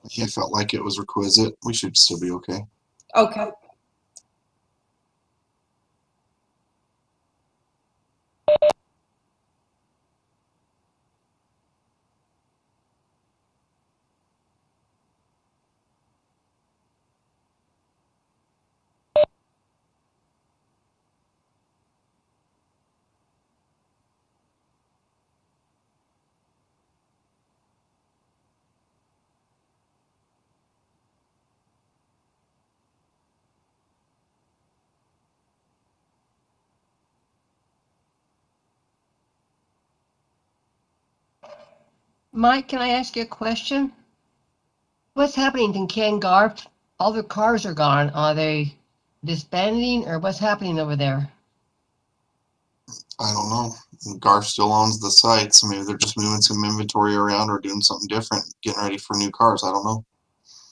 He felt like it was requisite. We should still be okay. Okay. Mike, can I ask you a question? What's happening in Ken Garf? All the cars are gone. Are they disbanding or what's happening over there? I don't know. Garf still owns the site, so maybe they're just moving some inventory around or doing something different, getting ready for new cars. I don't know.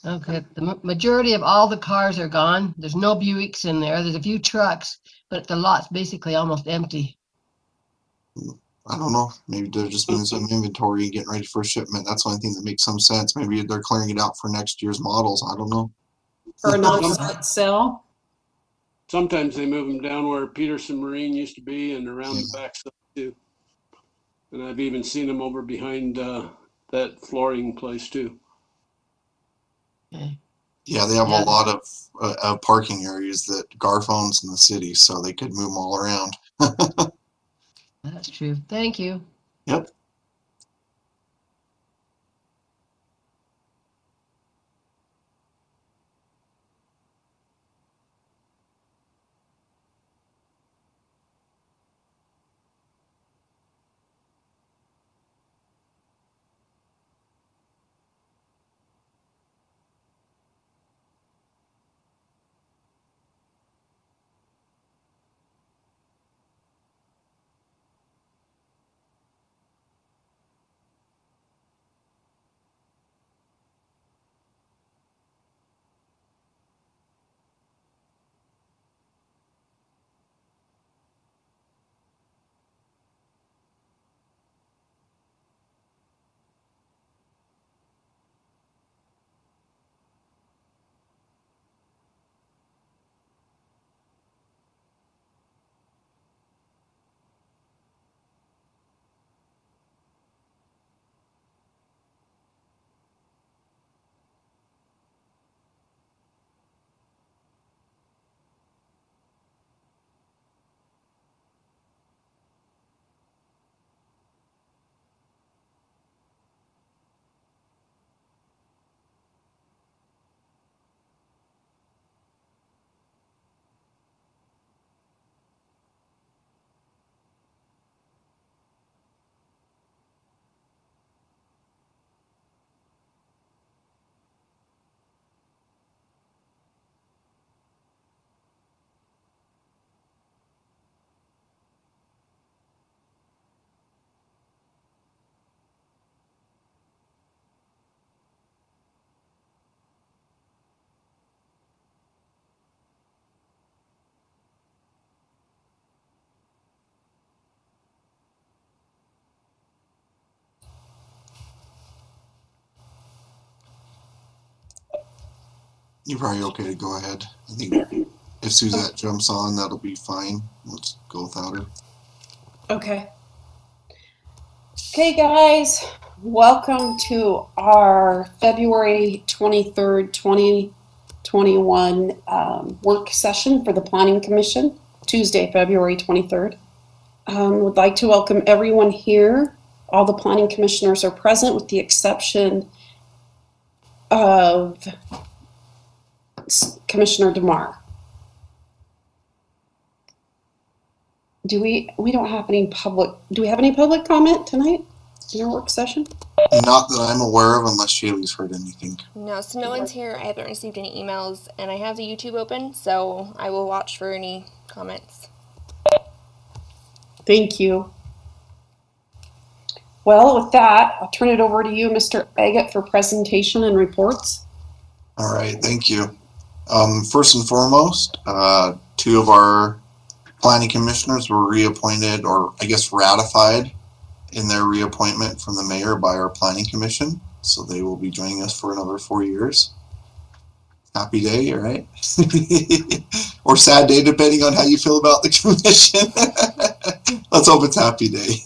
Okay, the majority of all the cars are gone. There's no Buicks in there. There's a few trucks, but the lot's basically almost empty. I don't know. Maybe they're just moving some inventory and getting ready for shipment. That's the only thing that makes some sense. Maybe they're clearing it out for next year's models. I don't know. For an on-site sale. Sometimes they move them down where Peterson Marine used to be and around the backside too. And I've even seen them over behind that flooring place too. Okay. Yeah, they have a lot of parking areas that Garf owns in the city, so they could move them all around. That's true. Thank you. Yep. You're probably okay to go ahead. I think if Suzette jumps on, that'll be fine. Let's go without her. Okay. Okay, guys, welcome to our February 23rd, 2021 work session for the Planning Commission, Tuesday, February 23rd. Would like to welcome everyone here. All the planning commissioners are present with the exception of Commissioner DeMar. Do we don't have any public, do we have any public comment tonight in our work session? Not that I'm aware of, unless Shaylee's heard anything. No, so no one's here. I haven't received any emails, and I have the YouTube open, so I will watch for any comments. Thank you. Well, with that, I'll turn it over to you, Mr. Agate, for presentation and reports. All right, thank you. First and foremost, two of our planning commissioners were reappointed, or I guess ratified in their reappointment from the mayor by our planning commission. So they will be joining us for another 4 years. Happy day, right? Or sad day, depending on how you feel about the commission. Let's hope it's happy day.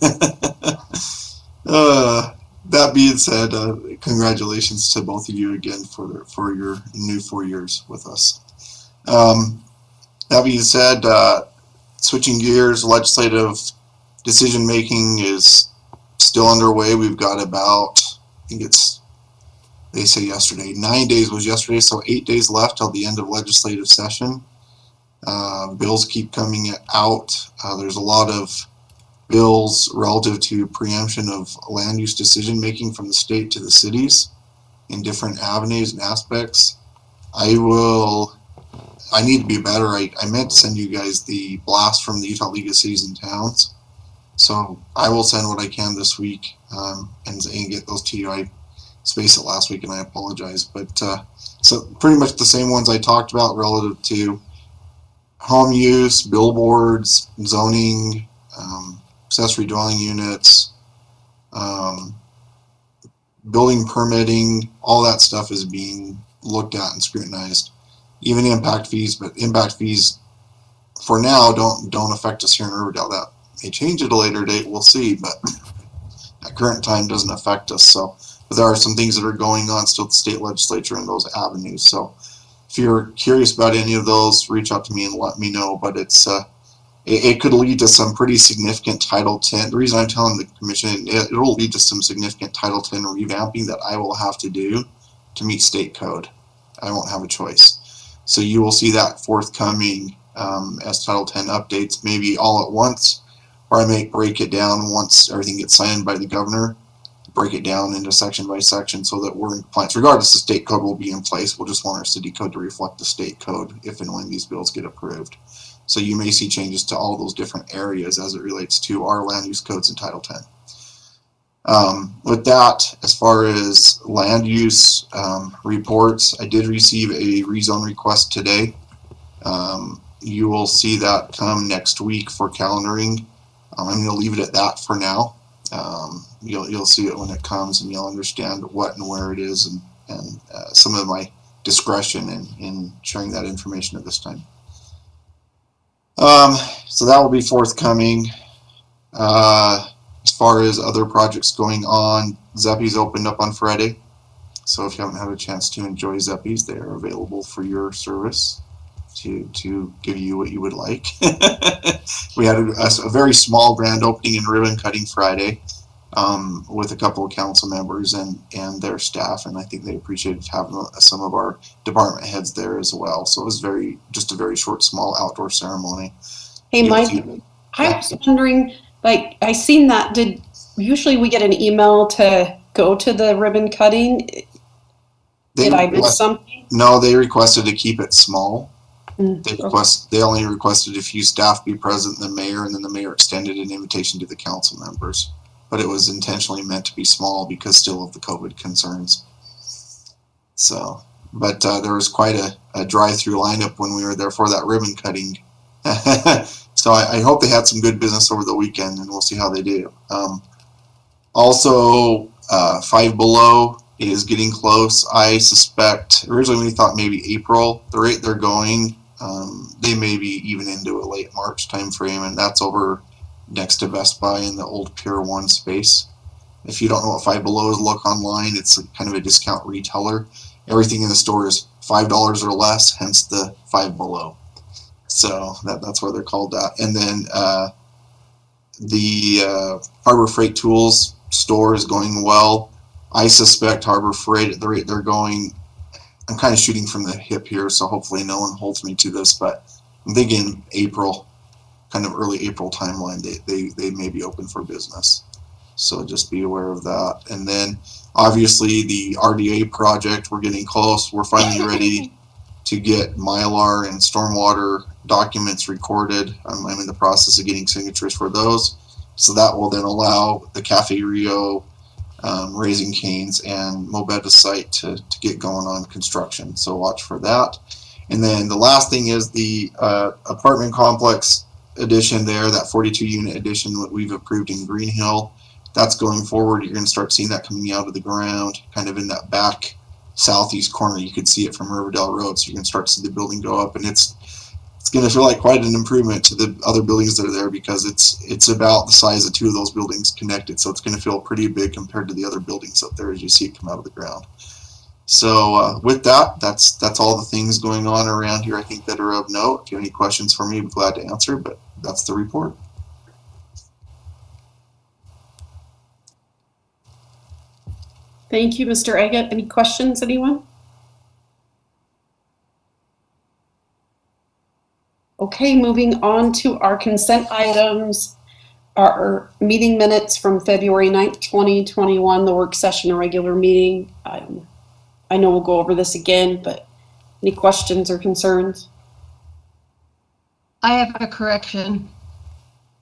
That being said, congratulations to both of you again for your new 4 years with us. That being said, switching gears, legislative decision making is still underway. We've got about, I think they say yesterday, 9 days was yesterday, so 8 days left till the end of legislative session. Bills keep coming out. There's a lot of bills relative to preemption of land use decision making from the state to the cities in different avenues and aspects. I need to be better. I meant to send you guys the blast from the Utah League of Cities and Towns. So I will send what I can this week and get those to you. I spaced it last week and I apologize. But so pretty much the same ones I talked about relative to home use, billboards, zoning, accessory dwelling units, building permitting, all that stuff is being looked at and scrutinized. Even impact fees, but impact fees for now don't affect us here in Riverdale. That may change at a later date, we'll see, but at current time doesn't affect us. So, but there are some things that are going on still at the state legislature in those avenues. So if you're curious about any of those, reach out to me and let me know. But it could lead to some pretty significant Title 10. The reason I'm telling the commission, it will lead to some significant Title 10 revamping that I will have to do to meet state code. I won't have a choice. So you will see that forthcoming as Title 10 updates, maybe all at once, or I may break it down once everything gets signed by the governor, break it down into section by section so that we're in compliance. Regardless, the state code will be in place. We'll just want our city code to reflect the state code if and when these bills get approved. So you may see changes to all those different areas as it relates to our land use codes in Title 10. With that, as far as land use reports, I did receive a rezone request today. You will see that come next week for calendaring. I'm going to leave it at that for now. You'll see it when it comes, and you'll understand what and where it is, and some of my discretion in sharing that information at this time. So that will be forthcoming. As far as other projects going on, Zeppies opened up on Friday. So if you haven't had a chance to enjoy Zeppies, they are available for your service to give you what you would like. We had a very small grand opening and ribbon cutting Friday with a couple of council members and their staff, and I think they appreciated having some of our department heads there as well. So it was just a very short, small outdoor ceremony. Hey, Mike, I was wondering, like, I seen that, usually we get an email to go to the ribbon cutting. Did I miss something? No, they requested to keep it small. Okay. They only requested a few staff be present, the mayor, and then the mayor extended an invitation to the council members. But it was intentionally meant to be small because still of the COVID concerns. So, but there was quite a drive-through lineup when we were there for that ribbon cutting. So I hope they had some good business over the weekend, and we'll see how they do. Also, Five Below is getting close. I suspect, originally we thought maybe April. The rate they're going, they may be even into a late March timeframe, and that's over next to Best Buy in the old Pier 1 space. If you don't know what Five Below is, look online. It's kind of a discount retailer. Everything in the store is $5 or less, hence the Five Below. So that's why they're called that. And then the Harbor Freight Tools store is going well. I suspect Harbor Freight, at the rate they're going, I'm kind of shooting from the hip here, so hopefully no one holds me to this, but I'm thinking April, kind of early April timeline, they may be open for business. So just be aware of that. And then obviously the RDA project, we're getting close. We're finally ready to get Mylar and stormwater documents recorded. I'm in the process of getting signatures for those. So that will then allow the Cafe Rio, Raising Cane's, and Mobetta site to get going on construction. So watch for that. And then the last thing is the apartment complex addition there, that 42 unit addition that we've approved in Green Hill. That's going forward. You're going to start seeing that coming out of the ground, kind of in that back southeast corner. You can see it from Riverdale Road, so you can start to see the building go up, and it's going to feel like quite an improvement to the other buildings that are there, because it's about the size of two of those buildings connected, so it's going to feel pretty big compared to the other buildings up there as you see it come out of the ground. So with that, that's all the things going on around here, I think, that are of note. If you have any questions for me, I'd be glad to answer, but that's the report. Thank you, Mr. Agate. Any questions, anyone? Okay, moving on to our consent items, our meeting minutes from February 9th, 2021, the work session and regular meeting. I know we'll go over this again, but any questions or concerns? I have a correction.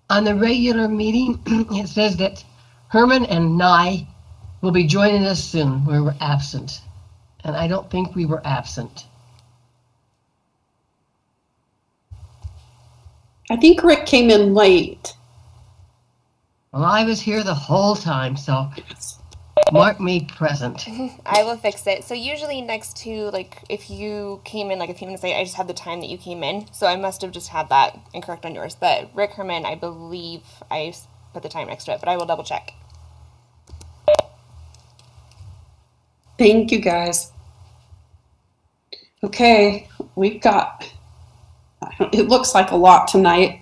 On the regular meeting, it says that Herman and I will be joining us soon. We were absent, and I don't think we were absent. I think Rick came in late. Well, I was here the whole time, so mark me present. I will fix it. So usually next to, like, if you came in like a few minutes late, I just had the time that you came in. So I must have just had that incorrect on yours. But Rick Herman, I believe I put the time next to it, but I will double check. Thank you, guys. Okay, we've got, it looks like a lot tonight.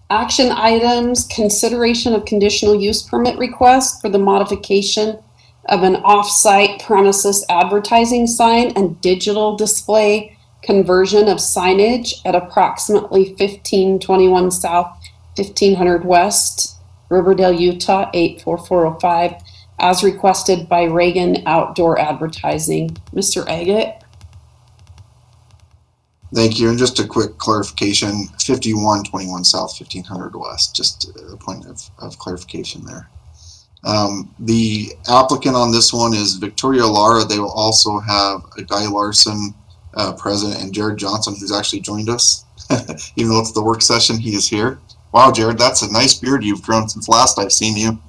Action items, consideration of conditional use permit request for the modification of an off-site premises advertising sign and digital display conversion of signage at approximately 1521 South, 1500 West, Riverdale, Utah, 84405, as requested by Reagan Outdoor Advertising. Mr. Agate? Thank you. And just a quick clarification, 5121 South, 1500 West, just a point of clarification there. The applicant on this one is Victoria Lara. They will also have a Guy Larson present, and Jared Johnson, who's actually joined us. Even though it's the work session, he is here. Wow, Jared, that's a nice beard you've grown since last I've seen you.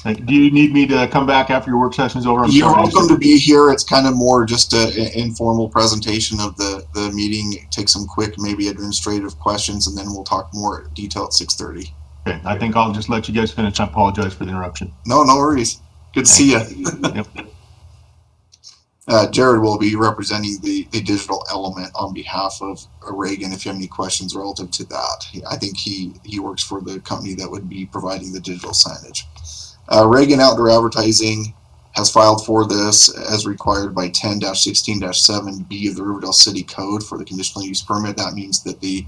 Do you need me to come back after your work session's over? You're welcome to be here. It's kind of more just an informal presentation of the meeting. Take some quick, maybe administrative questions, and then we'll talk more detail at 6:30. Okay, I think I'll just let you guys finish. I apologize for the interruption. No worries. Good to see you. Yep. Jared will be representing the digital element on behalf of Reagan. If you have any questions relative to that, I think he works for the company that would be providing the digital signage. Reagan Outdoor Advertising has filed for this as required by 10-16-7B of the Riverdale City Code for the conditional use permit. That means that the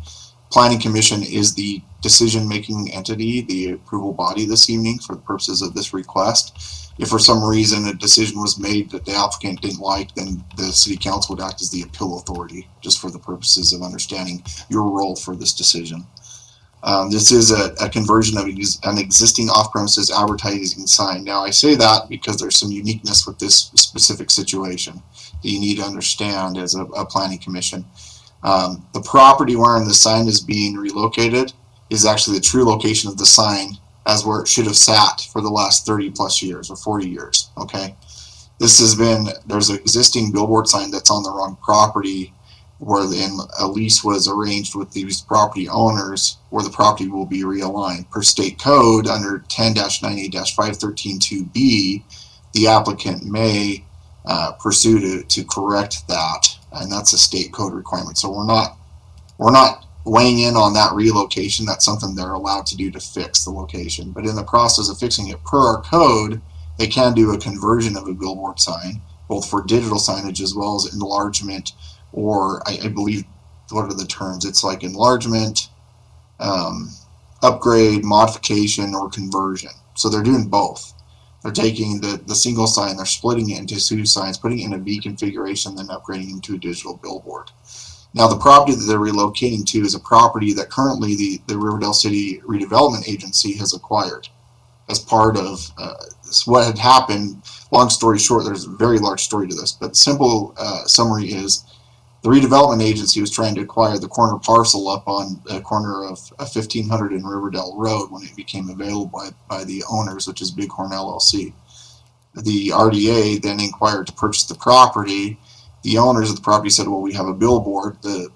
Planning Commission is the decision-making entity, the approval body this evening for the purposes of this request. If for some reason a decision was made that the applicant didn't like, then the City Council would act as the appeal authority, just for the purposes of understanding your role for this decision. This is a conversion of an existing off-premises advertising sign. Now, I say that because there's some uniqueness with this specific situation that you need to understand as a planning commission. The property wherein the sign is being relocated is actually the true location of the sign as where it should have sat for the last 30 plus years or 40 years, okay? There's an existing billboard sign that's on the wrong property where a lease was arranged with these property owners where the property will be realigned. Per state code under 10-98-5132B, the applicant may pursue to correct that, and that's a state code requirement. So we're not weighing in on that relocation. That's something they're allowed to do to fix the location. But in the process of fixing it per our code, they can do a conversion of a billboard sign, both for digital signage as well as enlargement, or I believe, what are the terms? It's like enlargement, upgrade, modification, or conversion. So they're doing both. They're taking the single sign, they're splitting it into two signs, putting it in a V configuration, then upgrading them to a digital billboard. Now, the property that they're relocating to is a property that currently the Riverdale City Redevelopment Agency has acquired as part of what had happened. Long story short, there's a very large story to this, but the simple summary is The redevelopment agency was trying to acquire the corner parcel up on the corner of 1500 and Riverdale Road when it became available by the owners, which is Bighorn LLC. The RDA then inquired to purchase the property. The owners of the property said, well, we have a billboard. The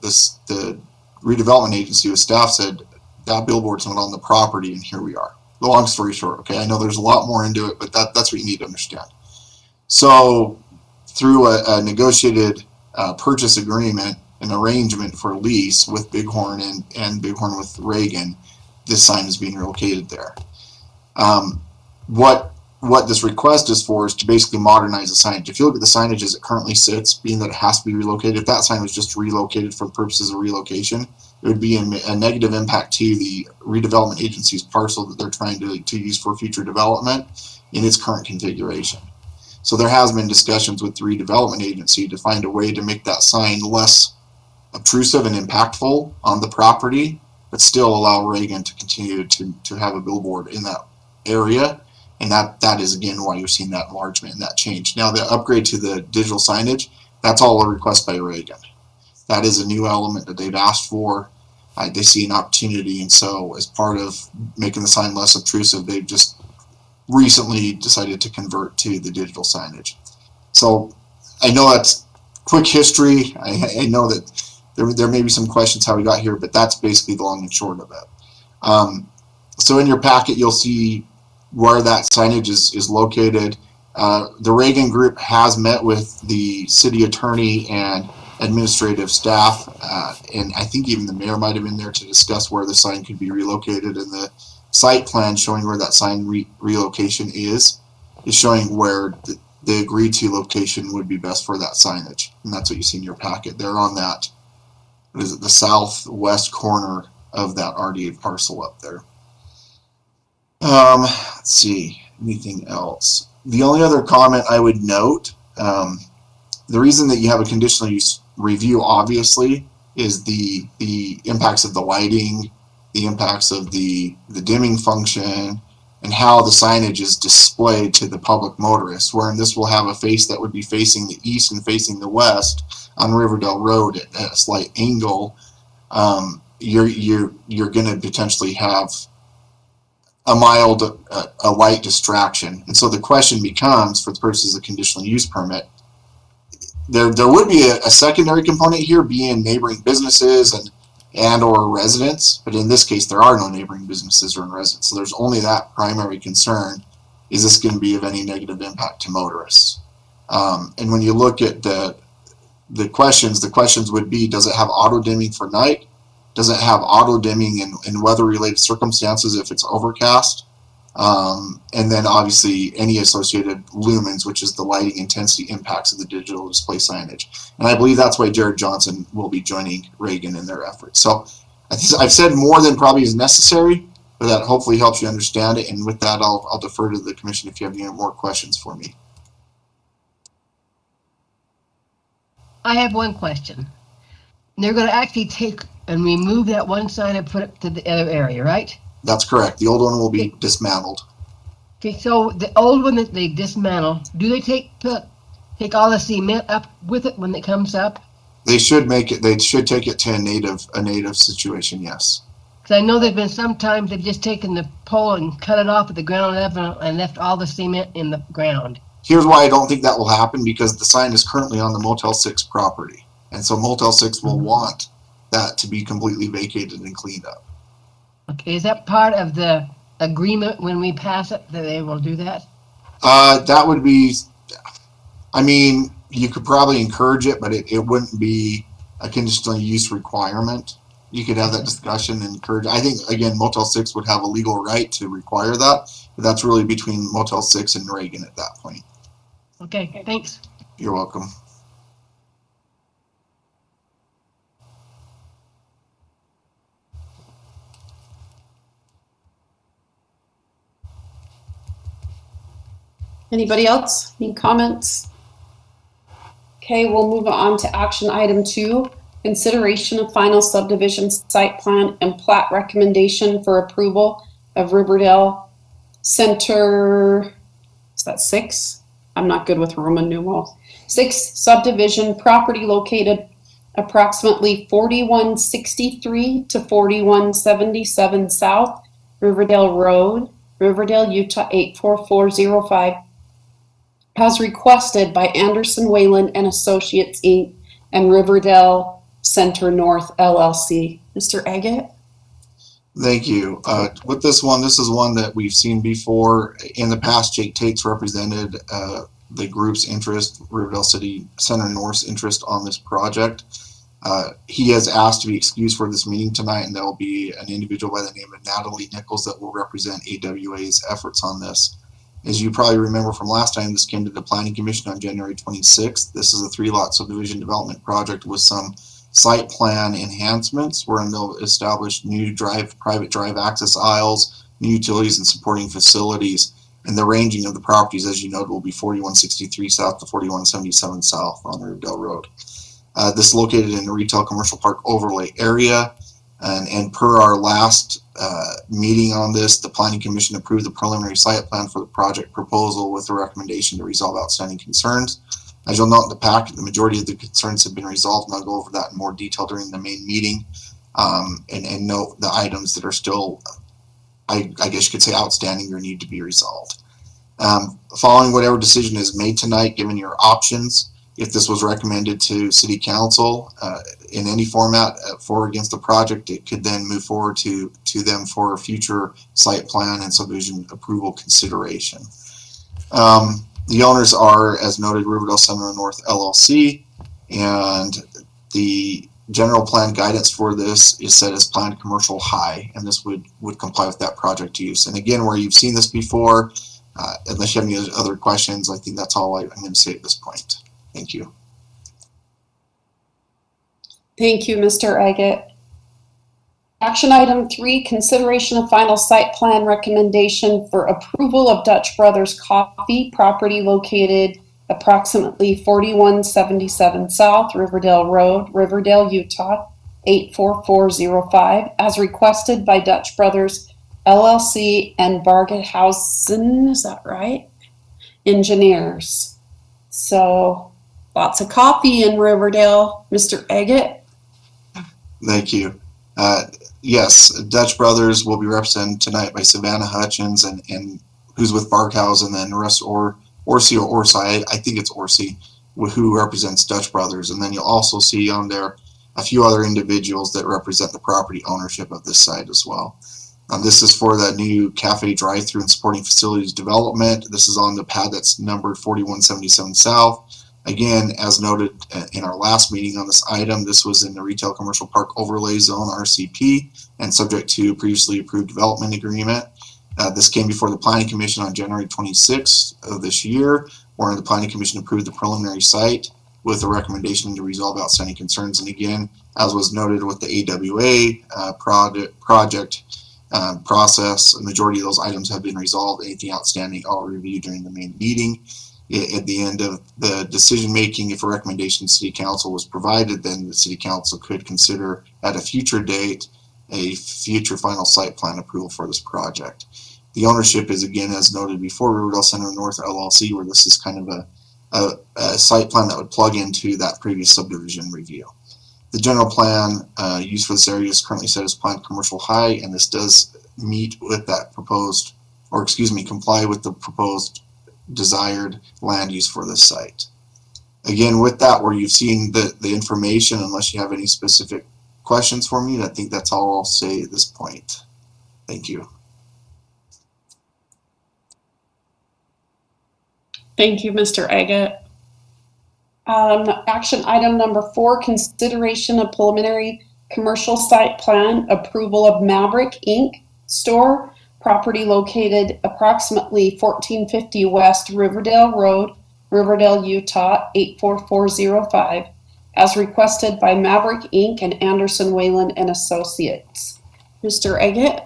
redevelopment agency with staff said, that billboard's not on the property, and here we are. Long story short, okay, I know there's a lot more into it, but that's what you need to understand. So through a negotiated purchase agreement, an arrangement for lease with Bighorn and Bighorn with Reagan, this sign is being relocated there. What this request is for is to basically modernize the signage. If you look at the signage as it currently sits, being that it has to be relocated, if that sign was just relocated for the purposes of relocation, it would be a negative impact to the redevelopment agency's parcel that they're trying to use for future development in its current configuration. So there has been discussions with the redevelopment agency to find a way to make that sign less obtrusive and impactful on the property, but still allow Reagan to continue to have a billboard in that area. And that is, again, why you're seeing that enlargement and that change. Now, the upgrade to the digital signage, that's all a request by Reagan. That is a new element that they've asked for. They see an opportunity, and so as part of making the sign less obtrusive, they've just recently decided to convert to the digital signage. So I know that's quick history. I know that there may be some questions how we got here, but that's basically the long and short of it. So in your packet, you'll see where that signage is located. The Reagan group has met with the city attorney and administrative staff, and I think even the mayor might have been there to discuss where the sign could be relocated. And the site plan showing where that sign relocation is showing where the agreed to location would be best for that signage. And that's what you see in your packet. They're on that, what is it, the southwest corner of that RDA parcel up there. Let's see, anything else? The only other comment I would note, the reason that you have a conditional use review, obviously, is the impacts of the lighting, the impacts of the dimming function, and how the signage is displayed to the public motorists, wherein this will have a face that would be facing the east and facing the west on Riverdale Road at a slight angle. You're going to potentially have a mild, a light distraction. And so the question becomes, for the purposes of conditional use permit, there would be a secondary component here, being neighboring businesses and or residents, but in this case there are no neighboring businesses or residents, so there's only that primary concern: is this going to be of any negative impact to motorists? And when you look at the questions would be: does it have auto dimming for night? Does it have auto dimming in weather related circumstances if it's overcast? And then obviously any associated lumens, which is the lighting intensity impacts of the digital display signage. And I believe that's why Jared Johnson will be joining Reagan in their efforts. So I've said more than probably is necessary, but that hopefully helps you understand it. And with that, I'll defer to the commission if you have any more questions for me. I have one question. They're going to actually take and remove that one sign and put it to the other area, right? That's correct. The old one will be dismantled. Okay, so the old one that they dismantle, do they take all the cement up with it when it comes up? They should make it. They should take it to a native situation. Yes. Because I know there've been some times they've just taken the pole and cut it off at the ground level and left all the cement in the ground. Here's why I don't think that will happen: because the sign is currently on the Motel 6 property, and so Motel 6 will want that to be completely vacated and cleaned up. Okay, is that part of the agreement when we pass it that they will do that? That would be, I mean, you could probably encourage it, but it wouldn't be a conditional use requirement. You could have that discussion and encourage. I think, again, Motel 6 would have a legal right to require that, but that's really between Motel 6 and Reagan at that point. Okay, thanks. You're welcome. Anybody else? Any comments? Okay, we'll move on to action item 2, consideration of final subdivision site plan and plat recommendation for approval of Riverdale Center. Is that 6? I'm not good with Roman numerals. 6 subdivision property located approximately 4163 to 4177 South Riverdale Road, Riverdale, Utah 84405, as requested by Anderson Whalen and Associates Inc. and Riverdale Center North LLC. Mr. Agate? Thank you. With this is one that we've seen before. In the past, Jake Tate's represented the group's interest, Riverdale City Center North's interest on this project. He has asked to be excused for this meeting tonight, and there will be an individual by the name of Natalie Nichols that will represent AWA's efforts on this. As you probably remember from last time, this came to the Planning Commission on January 26th. This is a 3-lot subdivision development project with some site plan enhancements wherein they'll establish new private drive access aisles, new utilities and supporting facilities. And the ranging of the properties, as you noted, will be 4163 South to 4177 South on Riverdale Road. This is located in the retail commercial park overlay area. And per our last meeting on this, the Planning Commission approved the preliminary site plan for the project proposal with a recommendation to resolve outstanding concerns. As you'll note in the packet, the majority of the concerns have been resolved, and I'll go over that in more detail during the main meeting, and note the items that are still, I guess you could say, outstanding or need to be resolved. Following whatever decision is made tonight, given your options, if this was recommended to City Council in any format for or against the project, it could then move forward to them for future site plan and subdivision approval consideration. The owners are, as noted, Riverdale Center North LLC, and the general plan guidance for this is set as planned commercial high, and this would comply with that project use. And again, where you've seen this before, unless you have any other questions, I think that's all I'm going to say at this point. Thank you. Thank you, Mr. Agate. Action item 3, consideration of final site plan recommendation for approval of Dutch Brothers Coffee, property located approximately 4177 South Riverdale Road, Riverdale, Utah 84405, as requested by Dutch Brothers LLC and Bargethausen, is that right? Engineers. So lots of coffee in Riverdale. Mr. Agate? Thank you. Yes, Dutch Brothers will be represented tonight by Savannah Hutchins and who's with Barkhausen, and then the rest Orsi or Orsi, I think it's Orsi, who represents Dutch Brothers. And then you'll also see on there a few other individuals that represent the property ownership of this site as well. This is for the new cafe drive-through and supporting facilities development. This is on the pad that's numbered 4177 South. Again, as noted in our last meeting on this item, this was in the Retail Commercial Park Overlay Zone, RCP, and subject to previously approved development agreement. This came before the Planning Commission on January 26th of this year, wherein the Planning Commission approved the preliminary site with a recommendation to resolve outstanding concerns. And again, as was noted with the AWA project process, a majority of those items have been resolved. Anything outstanding, I'll review during the main meeting. At the end of the decision making, if a recommendation to City Council was provided, then the City Council could consider at a future date a future final site plan approval for this project. The ownership is, again, as noted before, Riverdale Center North LLC, where this is kind of a site plan that would plug into that previous subdivision review. The general plan used for this area is currently set as planned commercial high, and this does meet with that proposed, or excuse me, comply with the proposed desired land use for this site. Again, with that, where you've seen the information, unless you have any specific questions for me, I think that's all I'll say at this point. Thank you. Thank you, Mr. Agate. Action item number 4, consideration of preliminary commercial site plan approval of Maverick Inc. store, property located approximately 1450 West Riverdale Road, Riverdale, Utah 84405, as requested by Maverick Inc. and Anderson Whalen and Associates. Mr. Agate?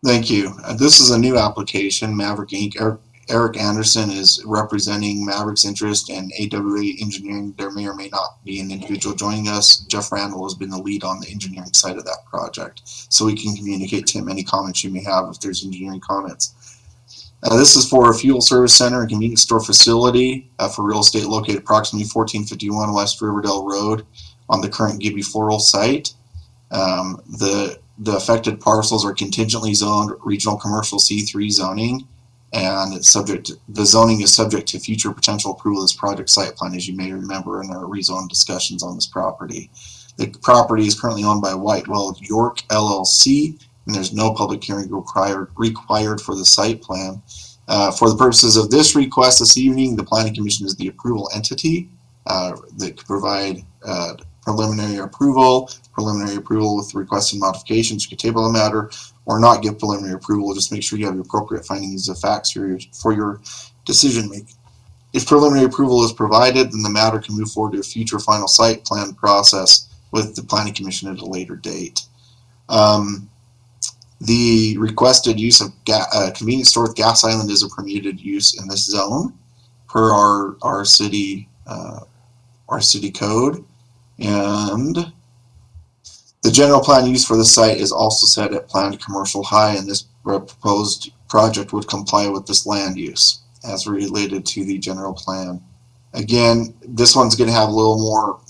Thank you. This is a new application. Maverick Inc. Eric Anderson is representing Maverick's interest, and AWA Engineering, there may or may not be an individual joining us. Jeff Randall has been the lead on the engineering side of that project, so we can communicate to him any comments you may have if there's engineering comments. This is for a fuel service center and convenience store facility for real estate located approximately 1451 West Riverdale Road on the current Gibby Floral site. The affected parcels are contingently zoned regional commercial C3 zoning, and the zoning is subject to future potential approval of this project site plan, as you may remember in our rezone discussions on this property. The property is currently owned by Whitewell York LLC, and there's no public hearing required for the site plan. For the purposes of this request this evening, the Planning Commission is the approval entity that could provide preliminary approval with requested modifications. You could table the matter or not give preliminary approval. Just make sure you have the appropriate findings of facts for your decision making. If preliminary approval is provided, then the matter can move forward to a future final site plan process with the Planning Commission at a later date. The requested use of convenience store with gas island is a permitted use in this zone per our city code, and the general plan use for the site is also set at planned commercial high, and this proposed project would comply with this land use as related to the general plan. Again, this one's going to have a little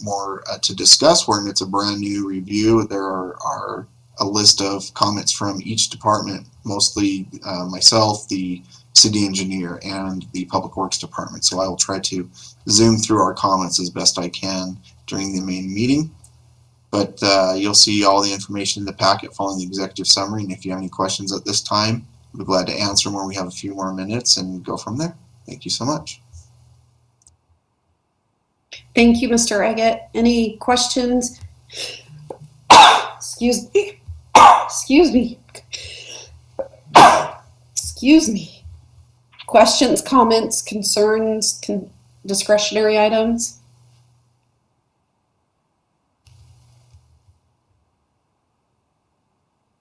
more to discuss when it's a brand new review. There are a list of comments from each department, mostly myself, the city engineer, and the public works department. So I will try to zoom through our comments as best I can during the main meeting. But you'll see all the information in the packet following the executive summary. And if you have any questions at this time, I'll be glad to answer them when we have a few more minutes and go from there. Thank you so much. Thank you, Mr. Eggett. Any questions? Excuse me. Excuse me. Excuse me. Questions, comments, concerns, discretionary items?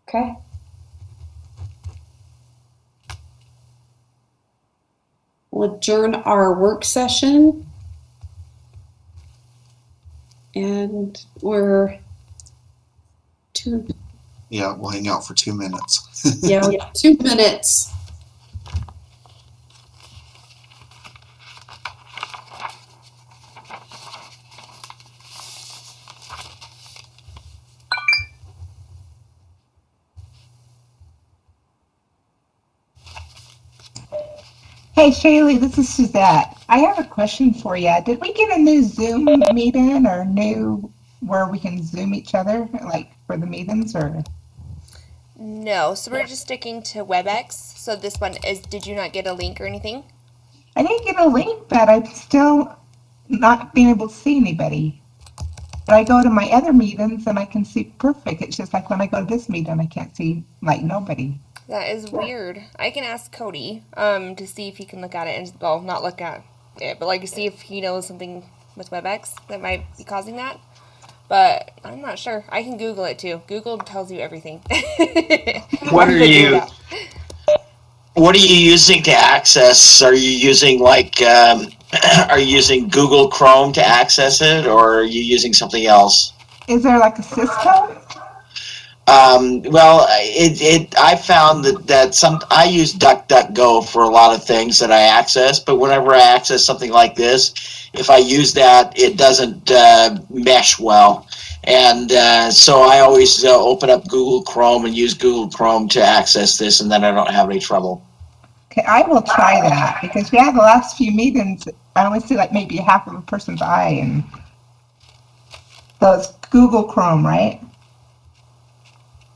Okay. We'll adjourn our work session. And we're Yeah, we'll hang out for 2 minutes. 2 minutes. Hey Shaylee, this is Suzette. I have a question for you. Did we get a new Zoom meeting or new where we can Zoom each other, like for the meetings, or? No, so we're just sticking to WebEx. So this one is, did you not get a link or anything? I didn't get a link, but I'm still not being able to see anybody. But I go to my other meetings and I can see perfect. It's just like when I go to this meeting, I can't see like nobody. That is weird. I can ask Cody to see if he can look at it and, well, not look at it, but like see if he knows something with WebEx that might be causing that. But I'm not sure. I can Google it too. Google tells you everything. What are you using to access? Are you using are you using Google Chrome to access it, or are you using something else? Is there like a system? Well, I found that I use DuckDuckGo for a lot of things that I access, but whenever I access something like this, if I use that, it doesn't mesh well. And so I always open up Google Chrome and use Google Chrome to access this, and then I don't have any trouble. Okay, I will try that, because the last few meetings, I only see like maybe half of a person's eye, and so it's Google Chrome, right?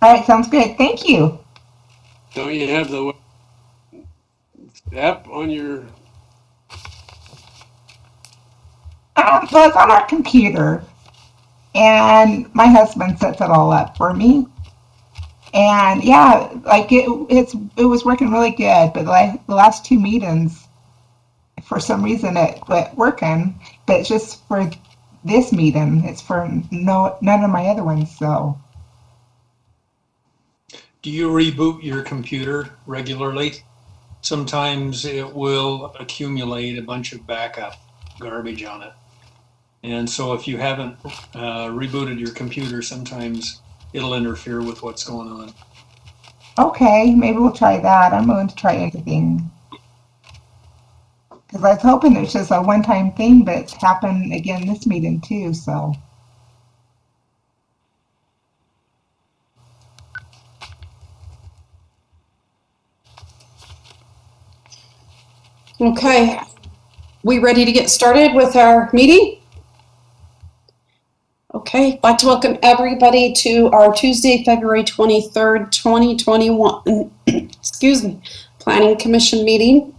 All right, sounds good. Thank you. Don't you have the app on your? Well, it's on our computer, and my husband sets it all up for me. And yeah, like it was working really good, but the last two meetings, for some reason it quit working. But it's just for this meeting. It's for none of my other ones. So. Do you reboot your computer regularly? Sometimes it will accumulate a bunch of backup garbage on it. And so if you haven't rebooted your computer, sometimes it'll interfere with what's going on. Okay, maybe we'll try that. I'm willing to try anything. Because I was hoping it's just a one-time thing, but it's happened again this meeting too, so. Okay, we ready to get started with our meeting? Okay, I'd like to welcome everybody to our Tuesday, February 23rd, 2021, excuse me, Planning Commission meeting.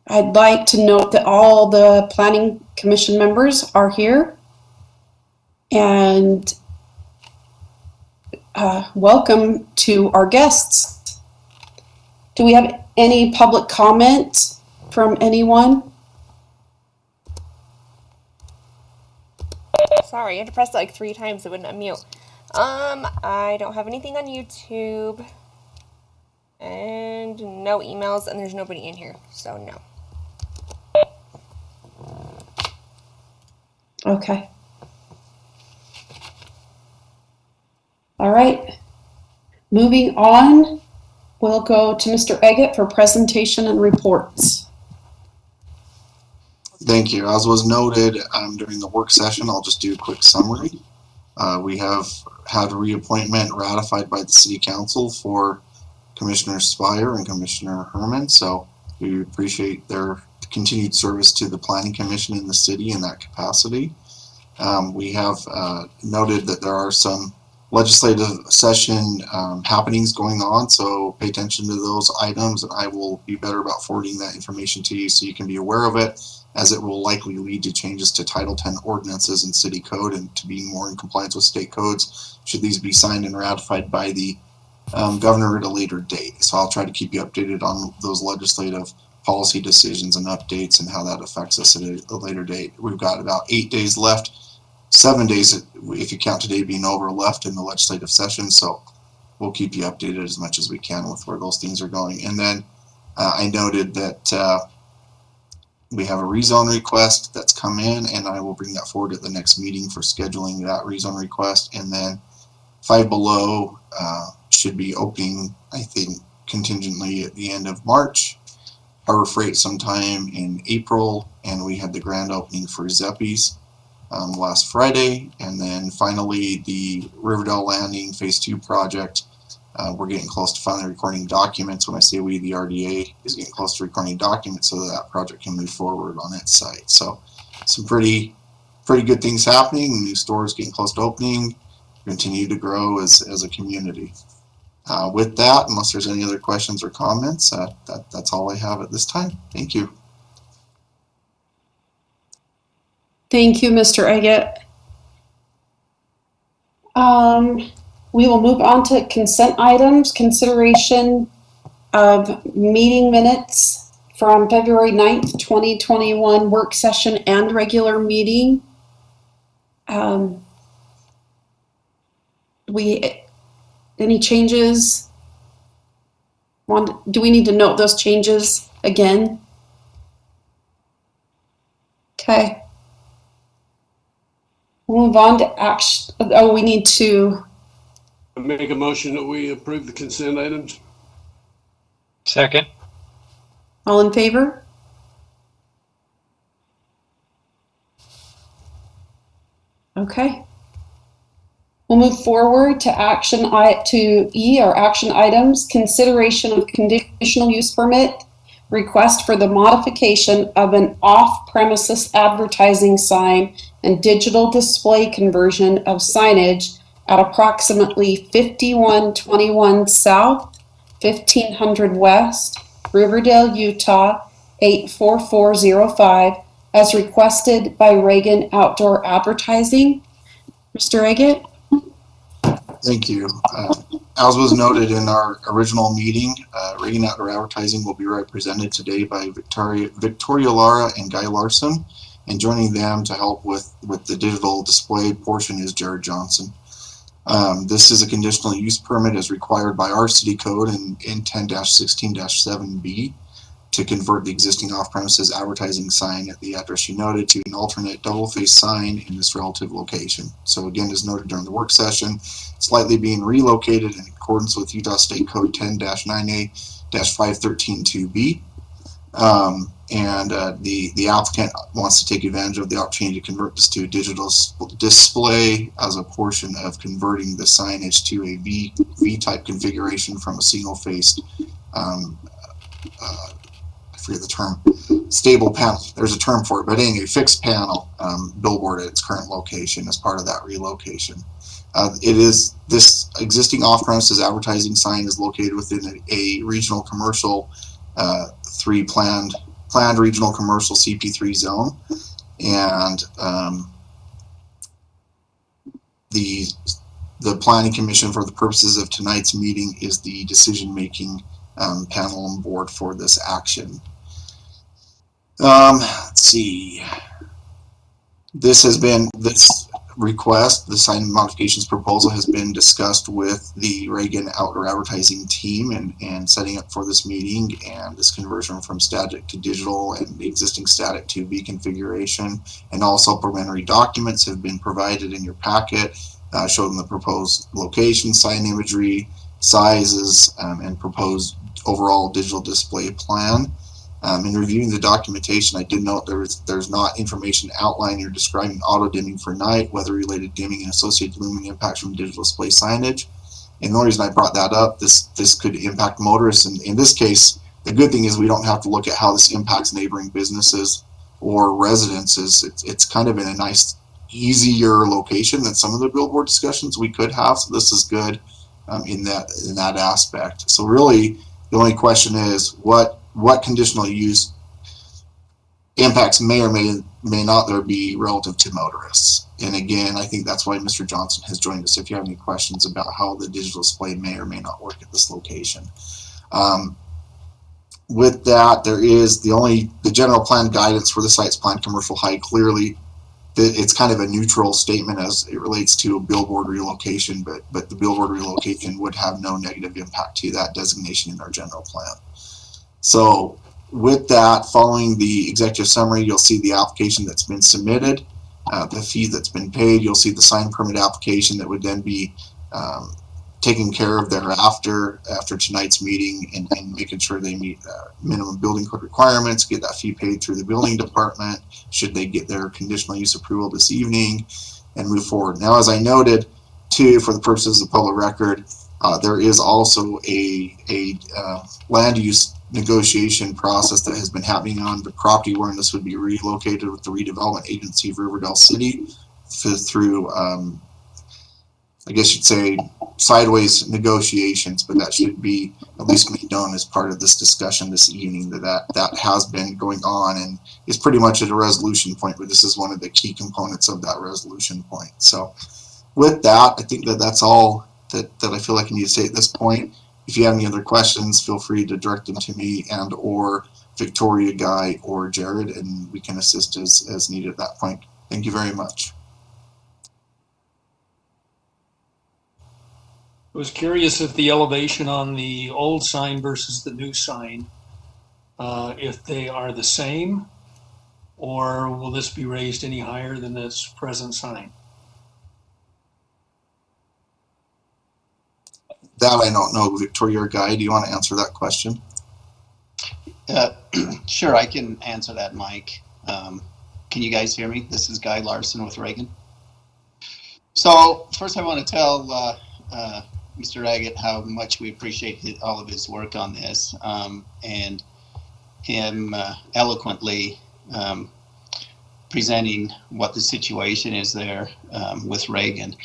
I'd like to note that all the Planning Commission members are here. And welcome to our guests. Do we have any public comment from anyone? Sorry, I had to press it like 3 times. It wouldn't unmute. I don't have anything on YouTube. And no emails, and there's nobody in here, so no. Okay. All right. Moving on, we'll go to Mr. Eggett for presentation and reports. Thank you. As was noted during the work session, I'll just do a quick summary. We have had a reappointment ratified by the City Council for Commissioner Spire and Commissioner Herman, so we appreciate their continued service to the Planning Commission in the city in that capacity. We have noted that there are some legislative session happenings going on, so pay attention to those items, and I will be better about forwarding that information to you so you can be aware of it, as it will likely lead to changes to Title 10 ordinances and city code and to being more in compliance with state codes should these be signed and ratified by the governor at a later date. So I'll try to keep you updated on those legislative policy decisions and updates and how that affects us at a later date. We've got about 8 days left, 7 days if you count today being over left in the legislative session, so we'll keep you updated as much as we can with where those things are going. And then I noted that we have a rezone request that's come in, and I will bring that forward at the next meeting for scheduling that rezone request. And then Five Below should be opening, I think, contingently at the end of March. Harbor Freight sometime in April, and we had the grand opening for Zeppies last Friday. And then finally the Riverdale Landing Phase 2 project. We're getting close to finally recording documents. When I say we, the RDA is getting close to recording documents so that project can move forward on its site. So some pretty good things happening. New stores getting close to opening. Continue to grow as a community. With that, unless there's any other questions or comments, that's all I have at this time. Thank you. Thank you, Mr. Eggett. We will move on to consent items, consideration of meeting minutes from February 9th, 2021 work session and regular meeting. Any changes? Do we need to note those changes again? Okay. We'll move on to action. Oh, we need to Make a motion that we approve the consent items. Second. all in favor? Okay. We'll move forward to E, our action items, consideration of conditional use permit, request for the modification of an off-premises advertising sign and digital display conversion of signage at approximately 5121 South, 1500 West, Riverdale, Utah, 84405, as requested by Reagan Outdoor Advertising. Mr. Eggett? Thank you. As was noted in our original meeting, Reagan Outdoor Advertising will be represented today by Victoria Lara and Guy Larson, and joining them to help with the digital display portion is Jared Johnson. This is a conditional use permit as required by our city code in 10-16-7B to convert the existing off-premises advertising sign at the address you noted to an alternate double-faced sign in this relative location. So again, as noted during the work session, slightly being relocated in accordance with Utah State Code 10-9A-5132B. and the applicant wants to take advantage of the opportunity to convert this to a digital display as a portion of converting the signage to a V-type configuration from a single-faced, I forget the term, stable panel. There's a term for it, but anyway, fixed panel billboard at its current location as part of that relocation. It is this existing off-premises advertising sign is located within a regional commercial 3 planned regional commercial CP3 zone, and the Planning Commission, for the purposes of tonight's meeting, is the decision-making panel on board for this action. Let's see. This request, the sign modifications proposal, has been discussed with the Reagan outdoor advertising team and setting up for this meeting, and this conversion from static to digital and the existing static to V configuration, and all supplementary documents have been provided in your packet, showing the proposed location, sign imagery, sizes, and proposed overall digital display plan. In reviewing the documentation, I did note there's not information outlining or describing auto dimming for night, weather-related dimming, and associated lumen impacts from digital display signage. And the reason I brought that up, this could impact motorists. And in this case, the good thing is we don't have to look at how this impacts neighboring businesses or residences. It's kind of in a nice, easier location than some of the billboard discussions we could have. So this is good in that aspect. So really, the only question is what conditional use impacts may or may not there be relative to motorists. And again, I think that's why Mr. Johnson has joined us, if you have any questions about how the digital display may or may not work at this location. With that, there is the general plan guidance for the site's planned commercial height. Clearly, it's kind of a neutral statement as it relates to a billboard relocation, but the billboard relocation would have no negative impact to that designation in our general plan. So with that, following the executive summary, you'll see the application that's been submitted, the fee that's been paid. You'll see the sign permit application that would then be taken care of thereafter after tonight's meeting, and making sure they meet minimum building code requirements, get that fee paid through the building department should they get their conditional use approval this evening, and move forward. Now, as I noted, too, for the purposes of public record, there is also a land use negotiation process that has been happening on the property wherein this would be relocated with the redevelopment agency of Riverdale City through, I guess you'd say, sideways negotiations, but that should be at least made known as part of this discussion this evening, that has been going on and is pretty much at a resolution point, but this is one of the key components of that resolution point. So with that, I think that's all that I feel like I need to say at this point. If you have any other questions, feel free to direct them to me and or Victoria, Guy, or Jared, and we can assist as needed at that point. Thank you very much. I was curious if the elevation on the old sign versus the new sign, if they are the same, or will this be raised any higher than this present sign? That I don't know. Victoria or Guy, do you want to answer that question? Sure, I can answer that, Mike. Can you guys hear me? This is Guy Larson with Reagan. So first I want to tell Mr. Agate how much we appreciate all of his work on this, and him eloquently presenting what the situation is there with Reagan.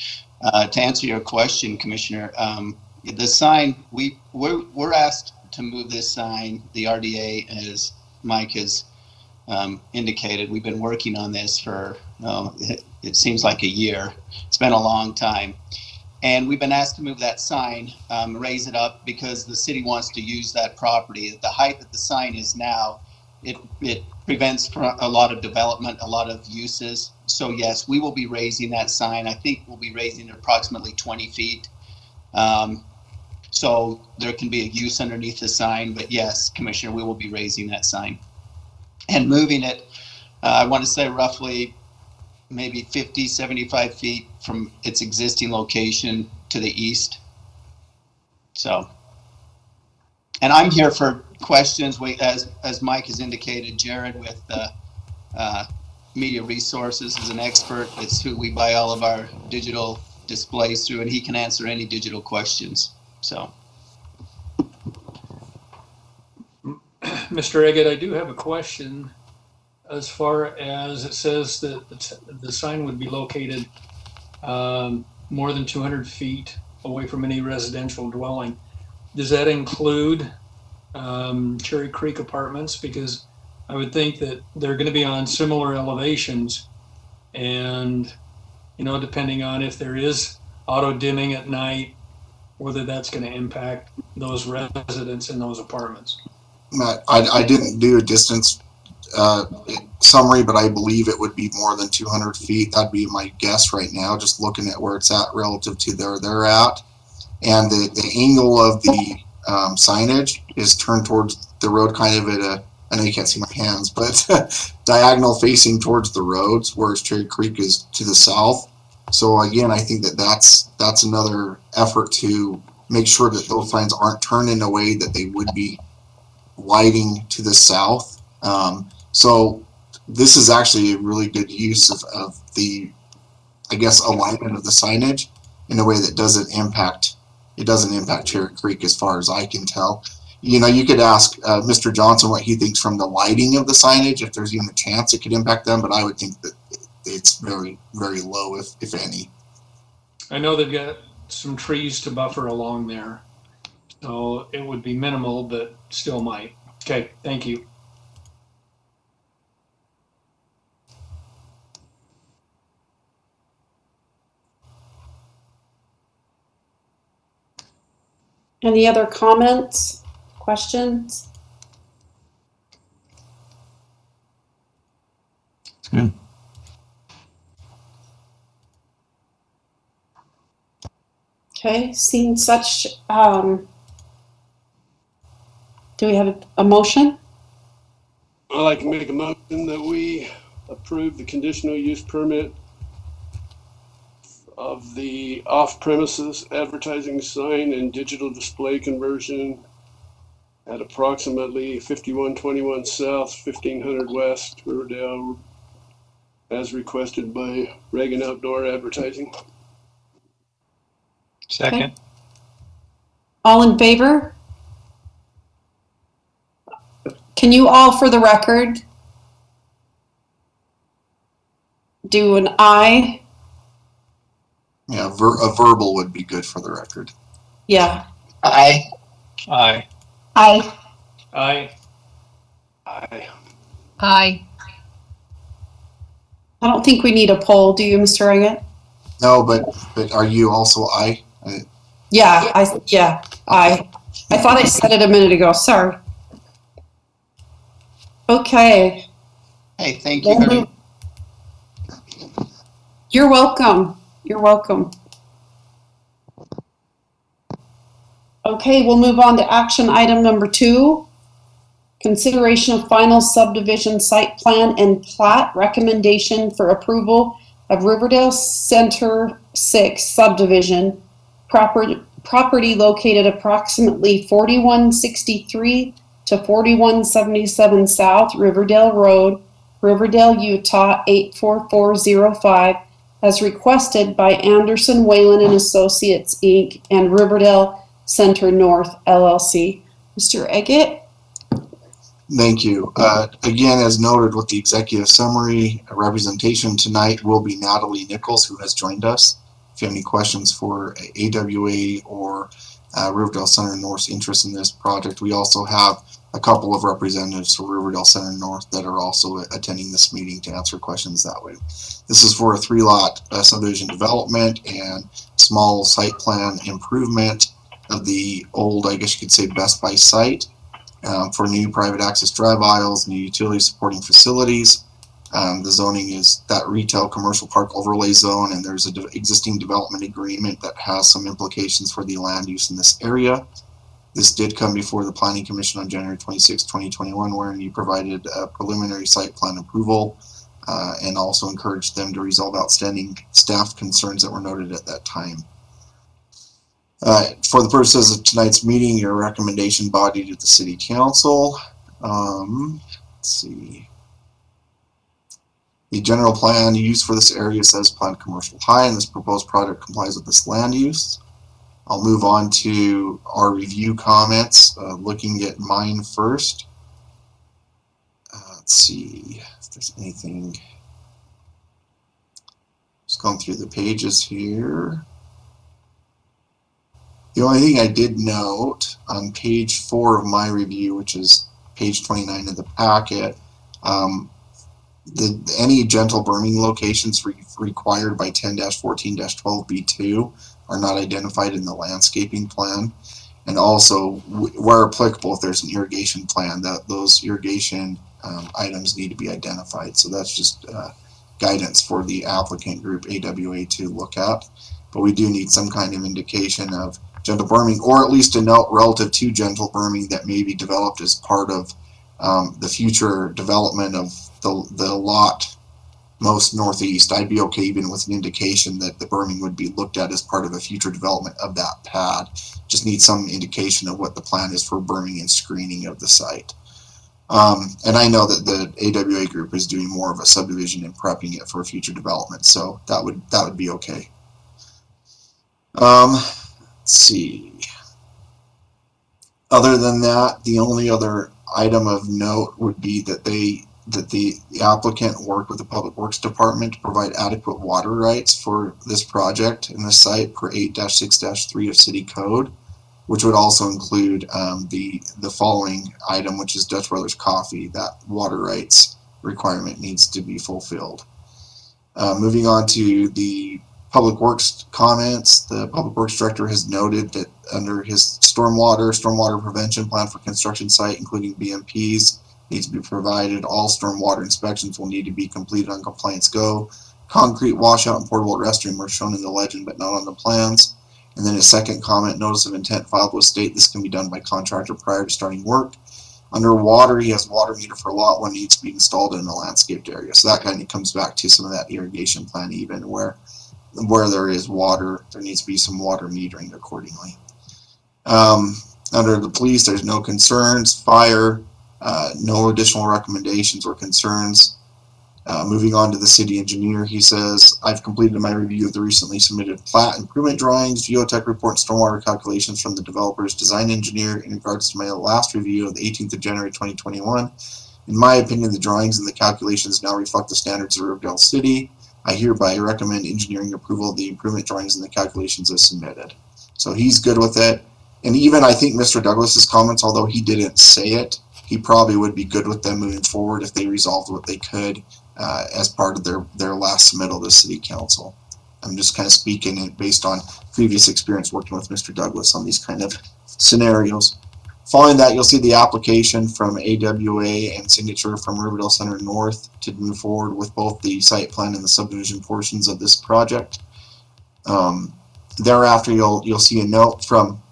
To answer your question, Commissioner, the sign, we're asked to move this sign. The RDA, as Mike has indicated, we've been working on this for, it seems like a year. It's been a long time. And we've been asked to move that sign, raise it up, because the city wants to use that property. At the height that the sign is now, it prevents a lot of development, a lot of uses. So yes, we will be raising that sign. I think we'll be raising it approximately 20 feet. So there can be a use underneath the sign, but yes, Commissioner, we will be raising that sign. And moving it, I want to say roughly maybe 50, 75 feet from its existing location to the east. So And I'm here for questions. As Mike has indicated, Jared with Media Resources is an expert. It's who we buy all of our digital displays through, and he can answer any digital questions. So, Mr. Eggett, I do have a question. As far as it says that the sign would be located more than 200 feet away from any residential dwelling. Does that include Cherry Creek Apartments? Because I would think that they're going to be on similar elevations, and depending on if there is auto dimming at night, whether that's going to impact those residents in those apartments. I didn't do a distance summary, but I believe it would be more than 200 feet. That'd be my guess right now, just looking at where it's at relative to where they're at. And the angle of the signage is turned towards the road, kind of at a, I know you can't see my hands, but diagonal facing towards the roads, whereas Cherry Creek is to the south. So again, I think that's another effort to make sure that those signs aren't turned in a way that they would be lighting to the south. So this is actually a really good use of the, I guess, alignment of the signage in a way that doesn't impact Cherry Creek as far as I can tell. You could ask Mr. Johnson what he thinks from the lighting of the signage, if there's even a chance it could impact them, but I would think that it's very, very low, if any. I know they've got some trees to buffer along there, so it would be minimal, but still might. Okay, thank you. Any other comments, questions? It's good. Okay, seeing such, do we have a motion? I'd like to make a motion that we approve the conditional use permit of the off-premises advertising sign and digital display conversion at approximately 5121 South, 1500 West, Riverdale, as requested by Reagan Outdoor Advertising. Second. Okay. All in favor? Can you all, for the record, do an aye? Yeah, a verbal would be good for the record. Yeah. Aye. Aye. Aye. Aye. Aye. Aye. I don't think we need a poll, do you, Mr. Eggett? No, but are you also aye? Yeah, aye. I thought I said it a minute ago, sorry. Okay. hey, thank you very much. You're welcome. You're welcome. Okay, we'll move on to action item number 2. Consideration of final subdivision site plan and plat recommendation for approval of Riverdale Center 6 subdivision, property located approximately 4163 to 4177 South Riverdale Road, Riverdale, Utah 84405, as requested by Anderson, Whalen and Associates, Inc. and Riverdale Center North, LLC. Mr. Eggett? Thank you. Again, as noted with the executive summary, representation tonight will be Natalie Nichols, who has joined us. If you have any questions for AWA or Riverdale Center North's interest in this project, we also have a couple of representatives for Riverdale Center North that are also attending this meeting to answer questions that way. This is for a 3-lot subdivision development and small site plan improvement of the old, I guess you could say, Best Buy site. For new private access drive aisles, new utility supporting facilities. The zoning is that retail commercial park overlay zone, and there's an existing development agreement that has some implications for the land use in this area. This did come before the Planning Commission on January 26, 2021, wherein you provided preliminary site plan approval and also encouraged them to resolve outstanding staff concerns that were noted at that time. For the purposes of tonight's meeting, your recommendation body to the city council. Let's see. The general plan use for this area says planned commercial high, and this proposed project complies with this land use. I'll move on to our review comments, looking at mine first. Let's see if there's anything. Just going through the pages here. The only thing I did note on page 4 of my review, which is page 29 of the packet, any gentle berming locations required by 10-14-12B2 are not identified in the landscaping plan. And also, where applicable, if there's an irrigation plan, that those irrigation items need to be identified. So that's just guidance for the applicant group AWA to look at. But we do need some kind of indication of gentle berming, or at least a note relative to gentle berming that may be developed as part of the future development of the lot most northeast. I'd be okay even with an indication that the berming would be looked at as part of a future development of that pad. Just need some indication of what the plan is for berming and screening of the site. And I know that the AWA group is doing more of a subdivision and prepping it for future development, so that would be okay. Let's see. Other than that, the only other item of note would be that the applicant worked with the Public Works Department to provide adequate water rights for this project and the site per 8-6-3 of City Code, which would also include the following item, which is Dutch Brothers Coffee. That water rights requirement needs to be fulfilled. Moving on to the Public Works comments, the Public Works Director has noted that under his stormwater prevention plan for construction site, including BMPs, needs to be provided. All stormwater inspections will need to be completed on Compliance Go. Concrete washout and portable restroom are shown in the legend but not on the plans. And then his second comment, notice of intent filed will state this can be done by contractor prior to starting work. Under water, he has water meter for lot 1 needs to be installed in a landscaped area. So that kind of comes back to some of that irrigation plan, even where there is water, there needs to be some water metering accordingly. Under the police, there's no concerns. Fire, no additional recommendations or concerns. Moving on to the city engineer, he says, I've completed my review of the recently submitted plat improvement drawings, geotech report, and stormwater calculations from the developer's design engineer in regards to my last review of the 18th of January 2021. In my opinion, the drawings and the calculations now reflect the standards of Riverdale City. I hereby recommend engineering approval of the improvement drawings and the calculations as submitted. So he's good with it. And even I think Mr. Douglas's comments, although he didn't say it, he probably would be good with them moving forward if they resolved what they could as part of their last submittal to the City Council. I'm just kind of speaking it based on previous experience working with Mr. Douglas on these kind of scenarios. Following that, you'll see the application from AWA and signature from Riverdale Center North to move forward with both the site plan and the subdivision portions of this project. Thereafter, you'll see a note from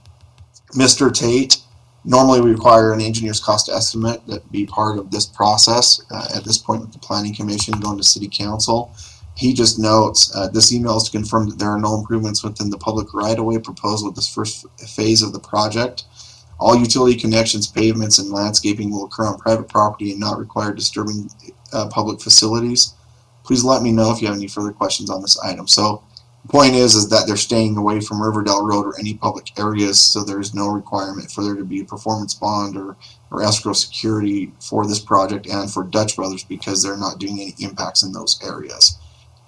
Mr. Tate. Normally, we require an engineer's cost estimate that be part of this process. At this point with the Planning Commission going to City Council, he just notes, this email is to confirm that there are no improvements within the public right-of-way proposed with this first phase of the project. All utility connections, pavements, and landscaping will occur on private property and not require disturbing public facilities. Please let me know if you have any further questions on this item. So the point is that they're staying away from Riverdale Road or any public areas, so there's no requirement for there to be a performance bond or escrow security for this project and for Dutch Brothers because they're not doing any impacts in those areas.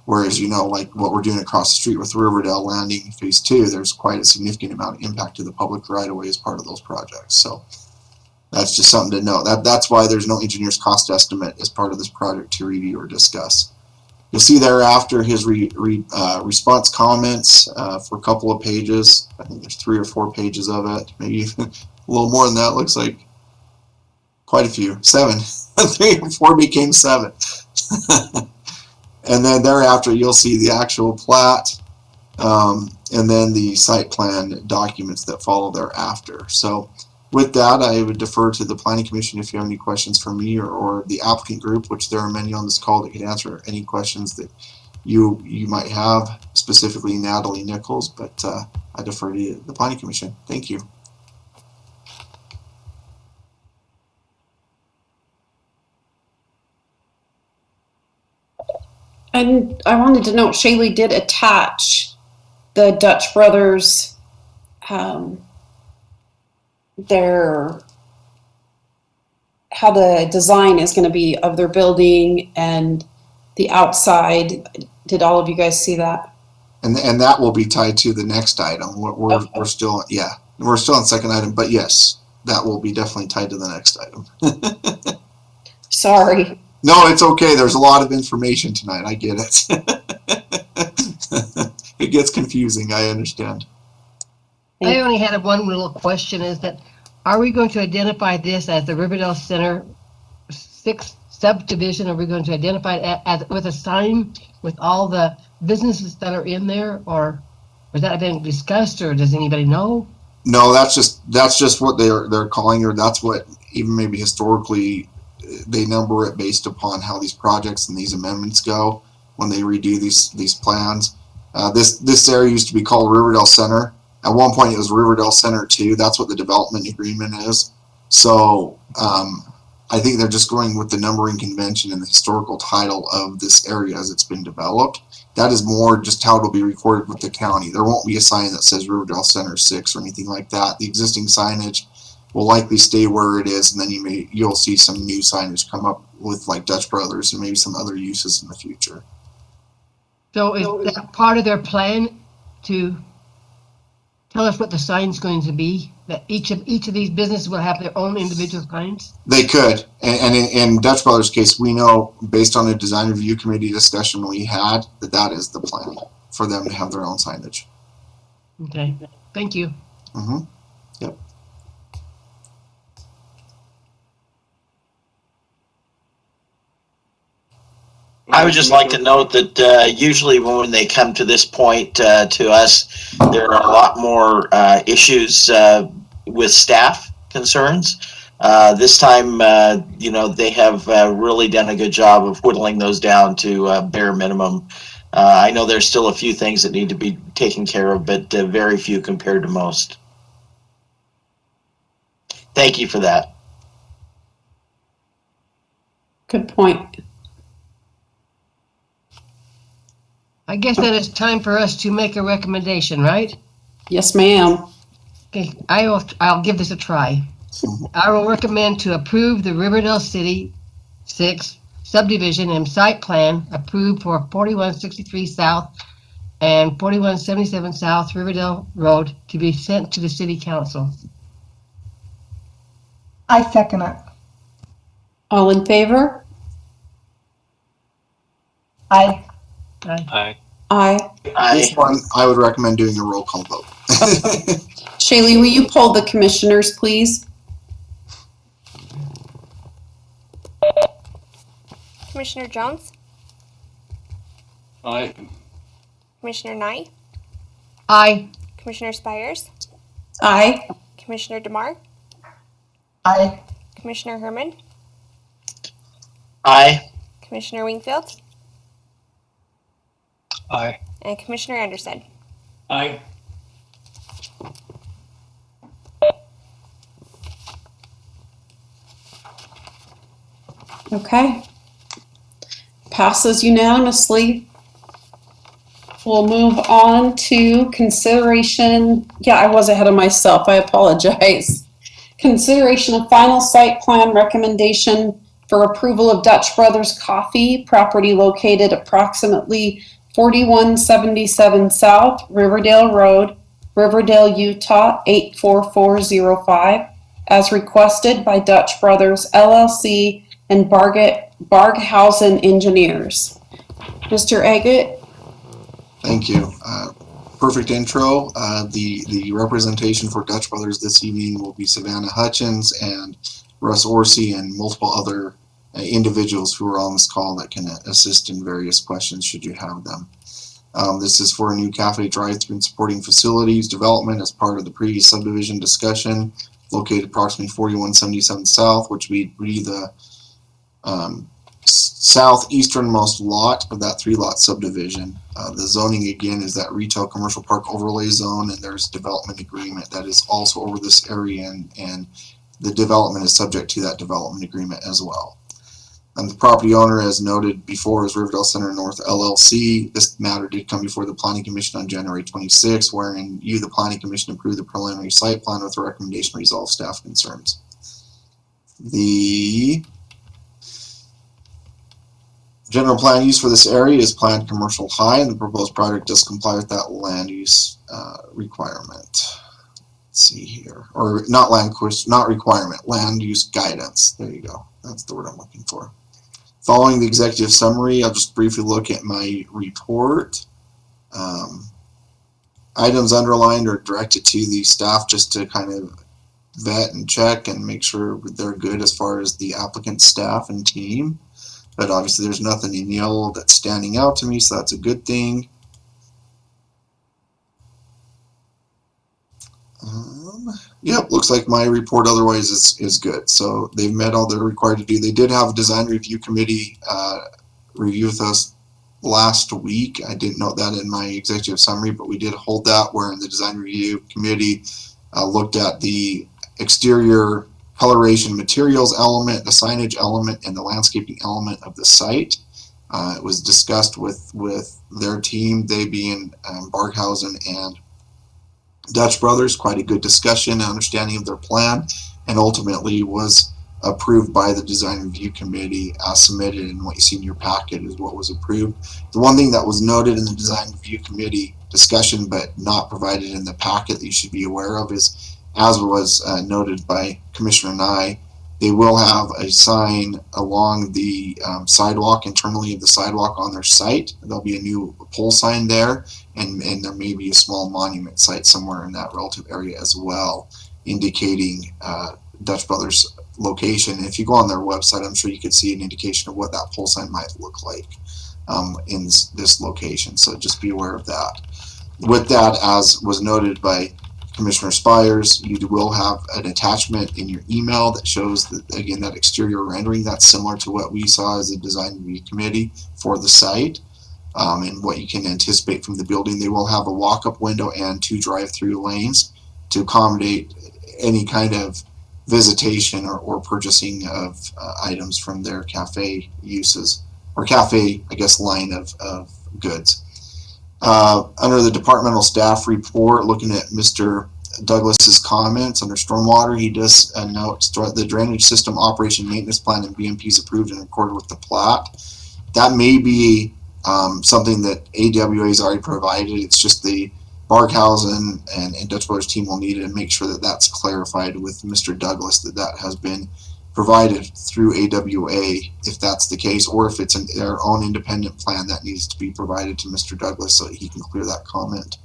Whereas, you know, like what we're doing across the street with Riverdale Landing Phase 2, there's quite a significant amount of impact to the public right-of-way as part of those projects. So that's just something to know. That's why there's no engineer's cost estimate as part of this project to review or discuss. You'll see thereafter his response comments for a couple of pages. I think there's 3 or 4 pages of it, maybe even a little more than that. Looks like quite a few. 7. 3 or 4 became 7. And then thereafter, you'll see the actual plat and then the site plan documents that follow thereafter. So with that, I would defer to the Planning Commission if you have any questions for me or the applicant group, which there are many on this call that can answer any questions that you might have, specifically Natalie Nichols, but I defer to the Planning Commission. Thank you. And I wanted to note, Shaylee did attach the Dutch Brothers, their, how the design is going to be of their building and the outside. Did all of you guys see that? And that will be tied to the next item. We're still, yeah, we're still on second item, but yes, that will be definitely tied to the next item. Sorry. No, it's okay. There's a lot of information tonight. I get it. It gets confusing. I understand. I only had one little question, is that, are we going to identify this as the Riverdale Center 6th subdivision? Are we going to identify it as with a sign with all the businesses that are in there, or was that been discussed, or does anybody know? No, that's just what they're calling her. That's what even maybe historically they number it based upon how these projects and these amendments go when they redo these plans. This area used to be called Riverdale Center. At one point, it was Riverdale Center 2. That's what the development agreement is. So I think they're just going with the numbering convention and the historical title of this area as it's been developed. That is more just how it'll be recorded with the county. There won't be a sign that says Riverdale Center 6 or anything like that. The existing signage will likely stay where it is, and then you'll see some new signage come up with like Dutch Brothers and maybe some other uses in the future. So is that part of their plan to tell us what the sign's going to be? That each of these businesses will have their own individual signs? They could, and in Dutch Brothers' case, we know based on a design review committee discussion we had that is the plan for them to have their own signage. Okay, thank you. Mm-hmm. Yep. I would just like to note that usually when they come to this point to us, there are a lot more issues with staff concerns. This time, they have really done a good job of whittling those down to bare minimum. I know there's still a few things that need to be taken care of, but very few compared to most. Thank you for that. Good point. I guess that it's time for us to make a recommendation, right? Yes, ma'am. Okay, I'll give this a try. I will recommend to approve the Riverdale City 6 subdivision and site plan approved for 4163 South and 4177 South Riverdale Road to be sent to the City Council. I second it. All in favor? Aye. Aye. Aye. This one, I would recommend doing a roll call vote. Shaylee, will you poll the commissioners, please? Commissioner Jones, Aye. Commissioner Nye, Aye. Commissioner Spires, Aye. Commissioner DeMar, Aye. Commissioner Herman, Aye. Commissioner Wingfield, Aye. and Commissioner Anderson. Aye. Okay. Passes unanimously. We'll move on to consideration. Yeah, I was ahead of myself. I apologize. Consideration of final site plan recommendation for approval of Dutch Brothers Coffee, property located approximately 4177 South Riverdale Road, Riverdale, Utah 84405, as requested by Dutch Brothers LLC and Barghausen Engineers. Mr. Agate? Thank you. Perfect intro. The representation for Dutch Brothers this evening will be Savannah Hutchins and Russ Orsi and multiple other individuals who are on this call that can assist in various questions should you have them. This is for a new cafe drive-through and supporting facilities development as part of the previous subdivision discussion, located approximately 4177 South, which would be the southeasternmost lot of that 3-lot subdivision. The zoning again is that retail commercial park overlay zone, and there's development agreement that is also over this area, and the development is subject to that development agreement as well. The property owner, as noted before, is Riverdale Center North LLC. This matter did come before the Planning Commission on January 26, wherein you, the Planning Commission, approved the preliminary site plan with a recommendation to resolve staff concerns. The general plan use for this area is planned commercial high, and the proposed project does comply with that land use requirement. Let's see here, or not land use, not requirement, land use guidance. There you go. That's the word I'm looking for. Following the executive summary, I'll just briefly look at my report. Items underlined are directed to the staff just to kind of vet and check and make sure they're good as far as the applicant staff and team. But obviously there's nothing in yellow that's standing out to me, so that's a good thing. Yep, looks like my report otherwise is good. So they've met all they're required to do. They did have a design review committee review with us last week. I didn't note that in my executive summary, but we did hold that, where the design review committee looked at the exterior coloration materials element, the signage element, and the landscaping element of the site. It was discussed with their team, they being Barkhausen and Dutch Brothers. Quite a good discussion and understanding of their plan, and ultimately was approved by the design review committee as submitted, and what you see in your packet is what was approved. The one thing that was noted in the design review committee discussion but not provided in the packet that you should be aware of is, as was noted by Commissioner Nye, they will have a sign along the sidewalk, internally of the sidewalk on their site. There'll be a new pole sign there, and there may be a small monument site somewhere in that relative area as well, indicating Dutch Brothers location. And if you go on their website, I'm sure you could see an indication of what that pole sign might look like in this location. So just be aware of that. With that, as was noted by Commissioner Spires, you will have an attachment in your email that shows that, again, that exterior rendering that's similar to what we saw as a design review committee for the site, and what you can anticipate from the building. They will have a walk-up window and 2 drive-through lanes to accommodate any kind of visitation or purchasing of items from their cafe uses, or cafe, I guess, line of goods. Under the departmental staff report, looking at Mr. Douglas's comments under stormwater, he does note the drainage system operation maintenance plan and BMPs approved and recorded with the plat. That may be something that AWA has already provided. It's just the Barkhausen and Dutch Brothers team will need to make sure that that's clarified with Mr. Douglas, that has been provided through AWA, if that's the case, or if it's their own independent plan that needs to be provided to Mr. Douglas so that he can clear that comment.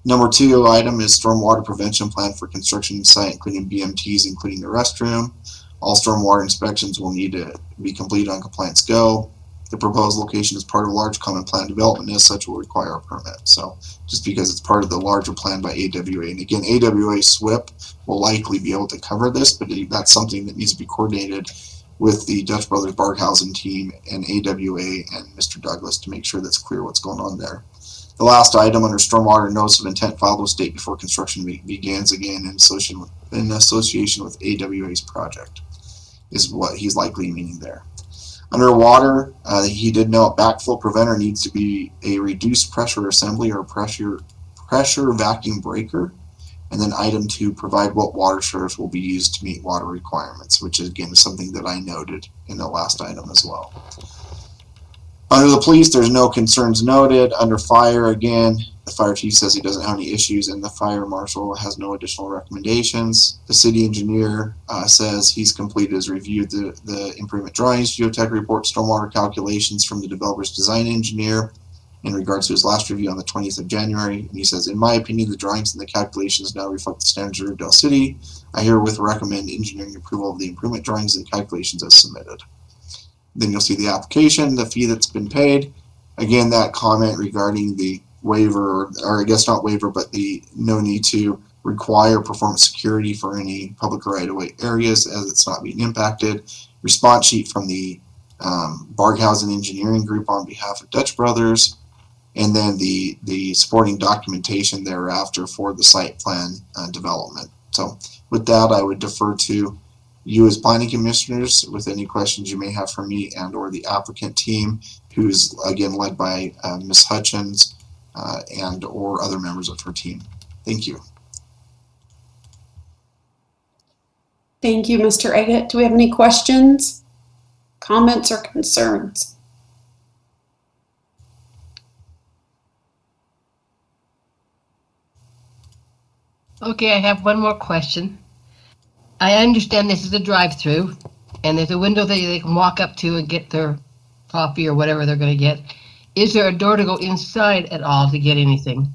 Number 2 item is stormwater prevention plan for construction site, including BMTs, including the restroom. All stormwater inspections will need to be completed on Compliance Go. The proposed location is part of a large common plan development, and as such will require a permit. So just because it's part of the larger plan by AWA, and again, AWA SWIP will likely be able to cover this, but that's something that needs to be coordinated with the Dutch Brothers Barkhausen team and AWA and Mr. Douglas to make sure that's clear what's going on there. The last item under stormwater, notice of intent filed with state before construction begins, again in association with AWA's project, is what he's likely meaning there. Under water, he did note backflow preventer needs to be a reduced pressure assembly or pressure vacuum breaker. And then item 2, provide what water source will be used to meet water requirements, which is, again, something that I noted in the last item as well. Under the police, there's no concerns noted. Under fire, again, the fire chief says he doesn't have any issues, and the fire marshal has no additional recommendations. The city engineer says he's completed his review of the improvement drawings, geotech report, stormwater calculations from the developer's design engineer in regards to his last review on the 20th of January. And he says, in my opinion, the drawings and the calculations now reflect the standards of Riverdale City. I herewith recommend engineering approval of the improvement drawings and calculations as submitted. Then you'll see the application, the fee that's been paid. Again, that comment regarding the waiver, or I guess not waiver, but the no need to require performance security for any public right-of-way areas as it's not being impacted. Response sheet from the Barghausen Engineering Group on behalf of Dutch Brothers, and then the supporting documentation thereafter for the site plan development. So with that, I would defer to you as planning commissioners with any questions you may have for me and or the applicant team, who's again led by Ms. Hutchins and or other members of her team. Thank you. Thank you, Mr. Eggett. Do we have any questions, comments, or concerns? Okay, I have one more question. I understand this is a drive-through, and there's a window that they can walk up to and get their coffee or whatever they're going to get. Is there a door to go inside at all to get anything?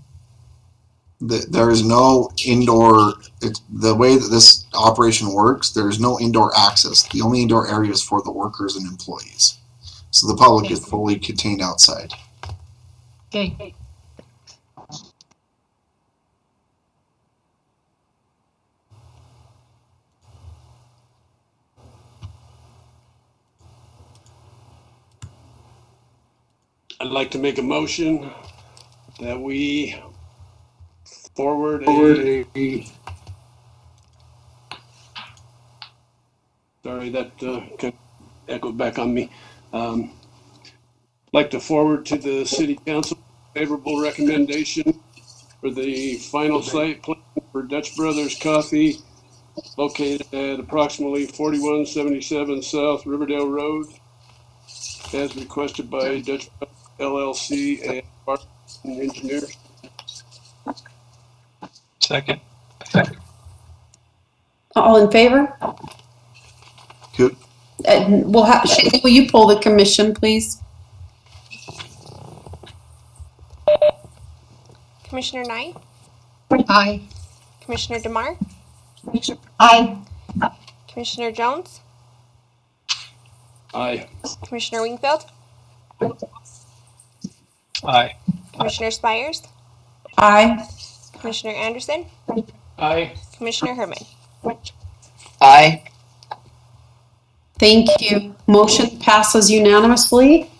There is no indoor, the way that this operation works, there is no indoor access. The only indoor area is for the workers and employees. So the public is fully contained outside. Okay. I'd like to make a motion that we forward a sorry, that kind of echoed back on me. Like to forward to the city council favorable recommendation for the final site plan for Dutch Brothers Coffee located at approximately 4177 South Riverdale Road, as requested by Dutch LLC and Garf Engineers. Second. All in favor? Good. Shelley, will you pull the commission, please? Commissioner Nye, Aye. Commissioner DeMar, Aye. Commissioner Jones, Aye. Commissioner Wingfield, Aye. Commissioner Spires, Aye. Commissioner Anderson, Aye. Commissioner Herman. Aye. Thank you. Motion passes unanimously.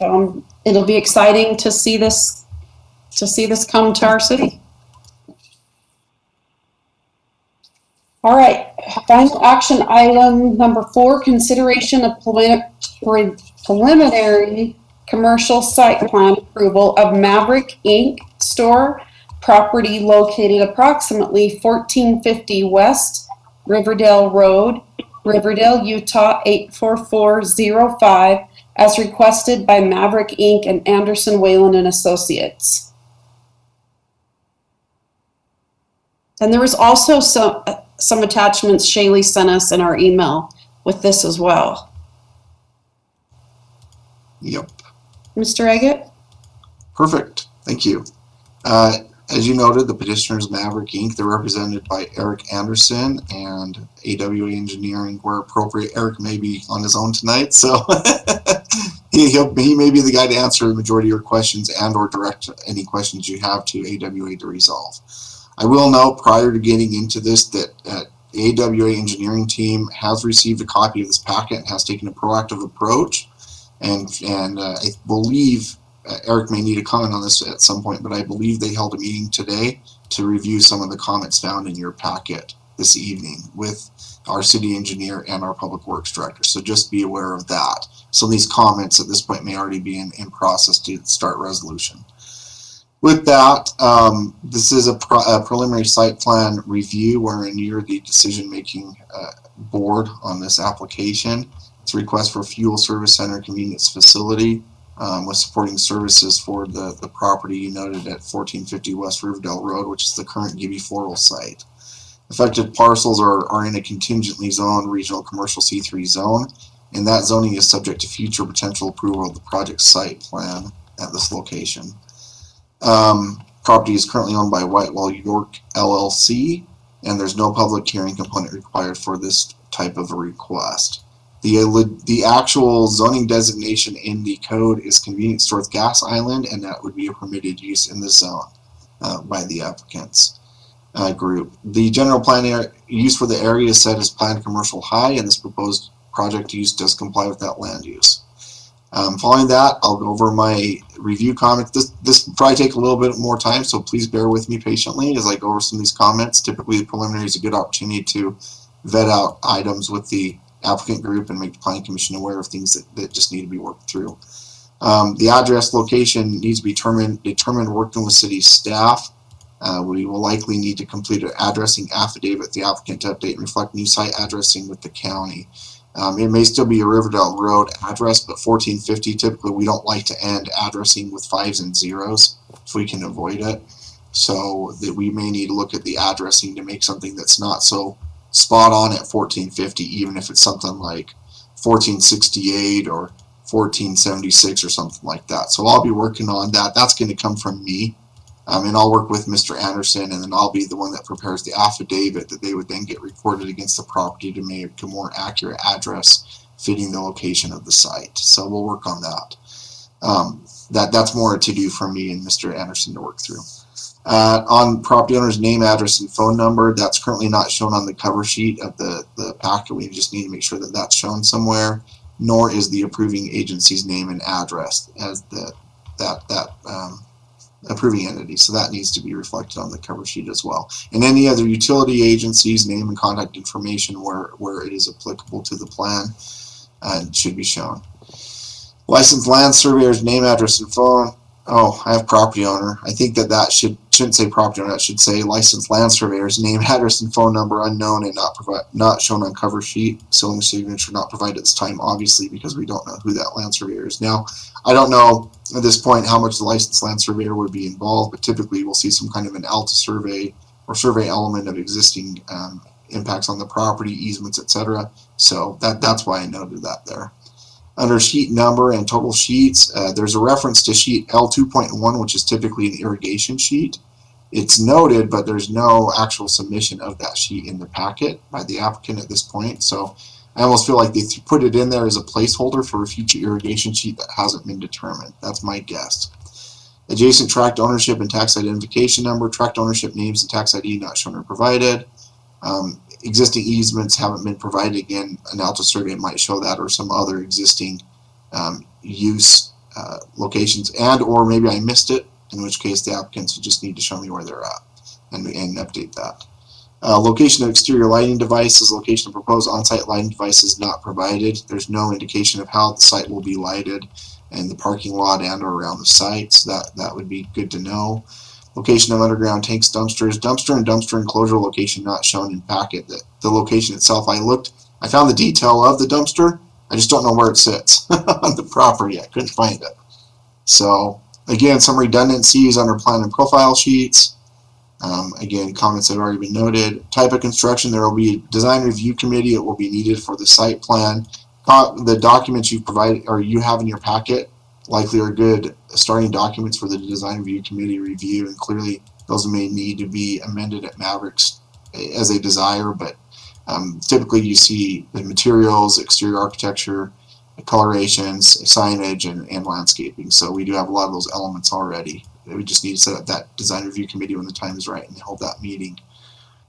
It'll be exciting to see this come to our city. All right, final action item number 4, consideration of preliminary commercial site plan approval of Maverick Inc. store property located approximately 1450 West Riverdale Road, Riverdale, Utah 84405, as requested by Maverick Inc. and Anderson, Whalen and Associates. And there was also some attachments Shaylee sent us in our email with this as well. Yep. Mr. Eggett? Perfect. Thank you. As you noted, the petitioner is Maverick Inc. They're represented by Eric Anderson and AWA Engineering, where appropriate. Eric may be on his own tonight, so he may be the guy to answer the majority of your questions and or direct any questions you have to AWA to resolve. I will note prior to getting into this that the AWA Engineering team has received a copy of this packet and has taken a proactive approach, and I believe Eric may need to comment on this at some point, but I believe they held a meeting today to review some of the comments found in your packet this evening with our city engineer and our public works director. So just be aware of that. So these comments at this point may already be in process to start resolution. With that, this is a preliminary site plan review wherein you're the decision-making board on this application. It's a request for fuel service center convenience facility with supporting services for the property you noted at 1450 West Riverdale Road, which is the current Gibby Floral site. Affected parcels are in a contingently zoned regional commercial C3 zone, and that zoning is subject to future potential approval of the project site plan at this location. Property is currently owned by Whitewell York LLC, and there's no public hearing component required for this type of a request. The actual zoning designation in the code is convenience store with gas island, and that would be a permitted use in the zone by the applicants group. The general plan use for the area is set as planned commercial high, and this proposed project use does comply with that land use. Following that, I'll go over my review comments. This will probably take a little bit more time, so please bear with me patiently as I go over some of these comments. Typically, the preliminary is a good opportunity to vet out items with the applicant group and make the Planning Commission aware of things that just need to be worked through. The address location needs to be determined working with city staff. We will likely need to complete an addressing affidavit with the applicant to update and reflect new site addressing with the county. It may still be a Riverdale Road address, but 1450, typically we don't like to end addressing with 5s and 0s if we can avoid it. So that we may need to look at the addressing to make something that's not so spot on at 1450, even if it's something like 1468 or 1476 or something like that. So I'll be working on that. That's going to come from me. And I'll work with Mr. Anderson, and then I'll be the one that prepares the affidavit that they would then get recorded against the property to make a more accurate address fitting the location of the site. So we'll work on that. That's more a to-do for me and Mr. Anderson to work through. On property owner's name, address, and phone number, that's currently not shown on the cover sheet of the packet. We just need to make sure that that's shown somewhere, nor is the approving agency's name and address as approving entity, so that needs to be reflected on the cover sheet as well. And any other utility agency's name and contact information where it is applicable to the plan should be shown. Licensed land surveyor's name, address, and phone. Oh, I have property owner. I think that shouldn't say property owner. That should say licensed land surveyor's name, address, and phone number unknown and not shown on cover sheet. Sealing signature not provided at this time, obviously, because we don't know who that land surveyor is. Now, I don't know at this point how much the licensed land surveyor would be involved, but typically we'll see some kind of an ALTA survey or survey element of existing impacts on the property, easements, etc. So that's why I noted that there. Under sheet number and total sheets, there's a reference to sheet L2.1, which is typically an irrigation sheet. It's noted, but there's no actual submission of that sheet in the packet by the applicant at this point. So I almost feel like they put it in there as a placeholder for a future irrigation sheet that hasn't been determined. That's my guess. Adjacent tract ownership and tax identification number, tract ownership names and tax ID not shown or provided. Existing easements haven't been provided. Again, an ALTA survey might show that, or some other existing use locations, and or maybe I missed it, in which case the applicants would just need to show me where they're at and update that. Location of exterior lighting devices, location of proposed on-site lighting devices not provided. There's no indication of how the site will be lighted and the parking lot and or around the site, so that would be good to know. Location of underground tanks, dumpsters, dumpster and dumpster enclosure location not shown in packet. The location itself, I found the detail of the dumpster. I just don't know where it sits on the property. I couldn't find it. So again, some redundancies under plan and profile sheets. Again, comments have already been noted. Type of construction, there will be a design review committee. It will be needed for the site plan. The documents you provide or you have in your packet likely are good starting documents for the design review committee review, and clearly those may need to be amended at Mavericks as they desire, but typically you see the materials, exterior architecture, colorations, signage, and landscaping. So we do have a lot of those elements already. We just need to set up that design review committee when the time is right and hold that meeting.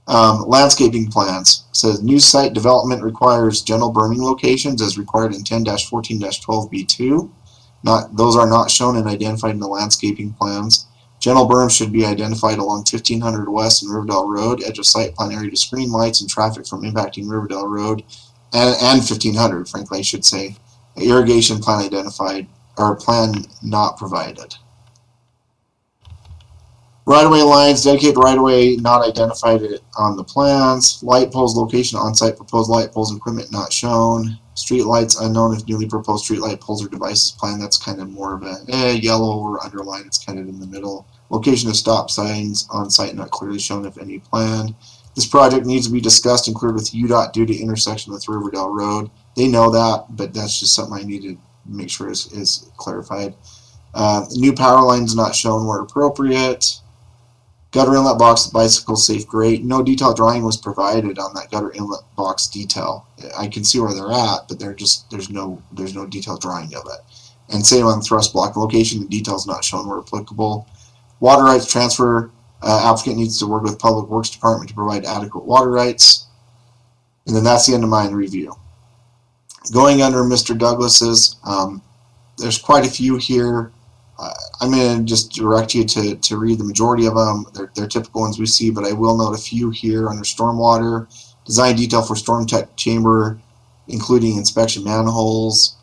Landscaping plans says new site development requires general berming locations as required in 10-14-12B2. Those are not shown and identified in the landscaping plans. General berms should be identified along 1500 West and Riverdale Road, edge of site plan area to screen lights and traffic from impacting Riverdale Road and 1500, frankly, I should say. Irrigation plan identified or plan not provided. Right-of-way lines, dedicated right-of-way not identified on the plans. Light poles location on-site, proposed light poles equipment not shown. Street lights unknown if newly proposed street light poles or devices planned. That's kind of more of a yellow or underlined. It's kind of in the middle. Location of stop signs on-site not clearly shown if any planned. This project needs to be discussed and cleared with UDOT due to intersection with Riverdale Road. They know that, but that's just something I need to make sure is clarified. New power lines not shown where appropriate. Gutter inlet box, bicycle safe grate. No detailed drawing was provided on that gutter inlet box detail. I can see where they're at, but there's no detailed drawing of it. And same on thrust block location, the details not shown where applicable. Water rights transfer, applicant needs to work with Public Works Department to provide adequate water rights. And then that's the end of my review. Going under Mr. Douglas's, there's quite a few here. I'm going to just direct you to read the majority of them. They're typical ones we see, but I will note a few here under stormwater. Design detail for storm tech chamber, including inspection manholes.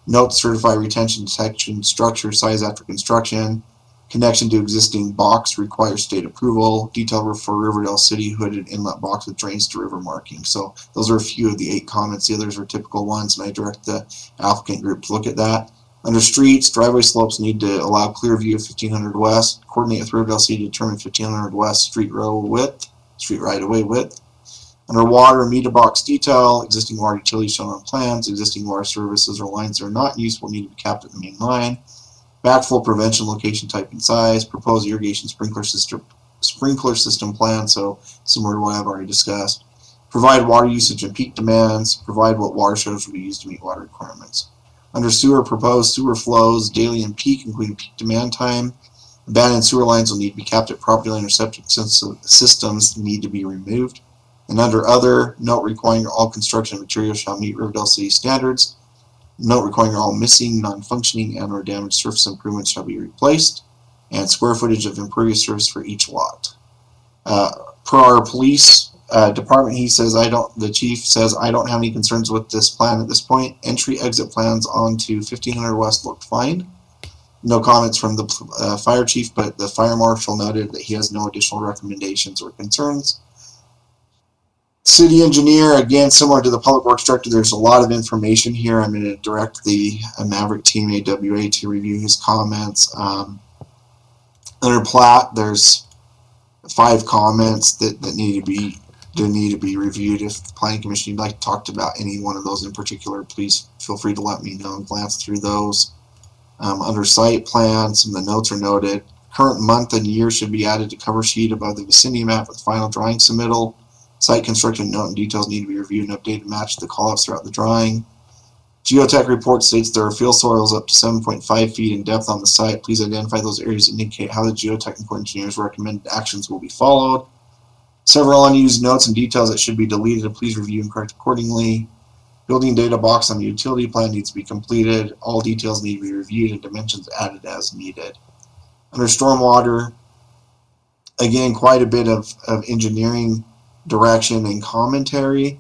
Note certify retention detection structure size after construction. Connection to existing box requires state approval. Detail for Riverdale City hooded inlet box with drains to river marking. So those are a few of the 8 comments. The others are typical ones, and I direct the applicant group to look at that. Under streets, driveway slopes need to allow clear view of 1500 west. Coordinate with Riverdale City to determine 1500 west street row width, street right of way width. Under water, meter box detail, existing water utilities shown on plans, existing water services or lines that are not in use will need to be capped at the main line. Backflow prevention, location type and size, proposed irrigation sprinkler system plan, so similar to what I've already discussed. Provide water usage and peak demands, provide what water shows will be used to meet water requirements. Under sewer, proposed sewer flows, daily and peak, including peak demand time. Abandoned sewer lines will need to be capped at property line or septic systems need to be removed. And under other, note requiring all construction materials shall meet Riverdale City standards. Note requiring all missing, non-functioning, and or damaged surface improvements shall be replaced, and square footage of impervious surface for each lot. Per our police department, the chief says, I don't have any concerns with this plan at this point. Entry exit plans onto 1500 West looked fine. No comments from the fire chief, but the fire marshal noted that he has no additional recommendations or concerns. City engineer, again, similar to the public works director, there's a lot of information here. I'm going to direct the Maverick team AWA to review his comments. Under plat, there's 5 comments that need to be reviewed. If the planning commission you'd like to talk about any one of those in particular, please feel free to let me know and glance through those. Under site plan, some of the notes are noted. Current month and year should be added to cover sheet above the vicinity map with final drawing submittal. Site construction note and details need to be reviewed and updated to match the call-outs throughout the drawing. Geotech report states there are field soils up to 7.5 feet in depth on the site. Please identify those areas that indicate how the geotechnical engineers recommend actions will be followed. Several unused notes and details that should be deleted. Please review and correct accordingly. Building data box on the utility plan needs to be completed. All details need to be reviewed and dimensions added as needed. Under stormwater, again, quite a bit of engineering direction and commentary.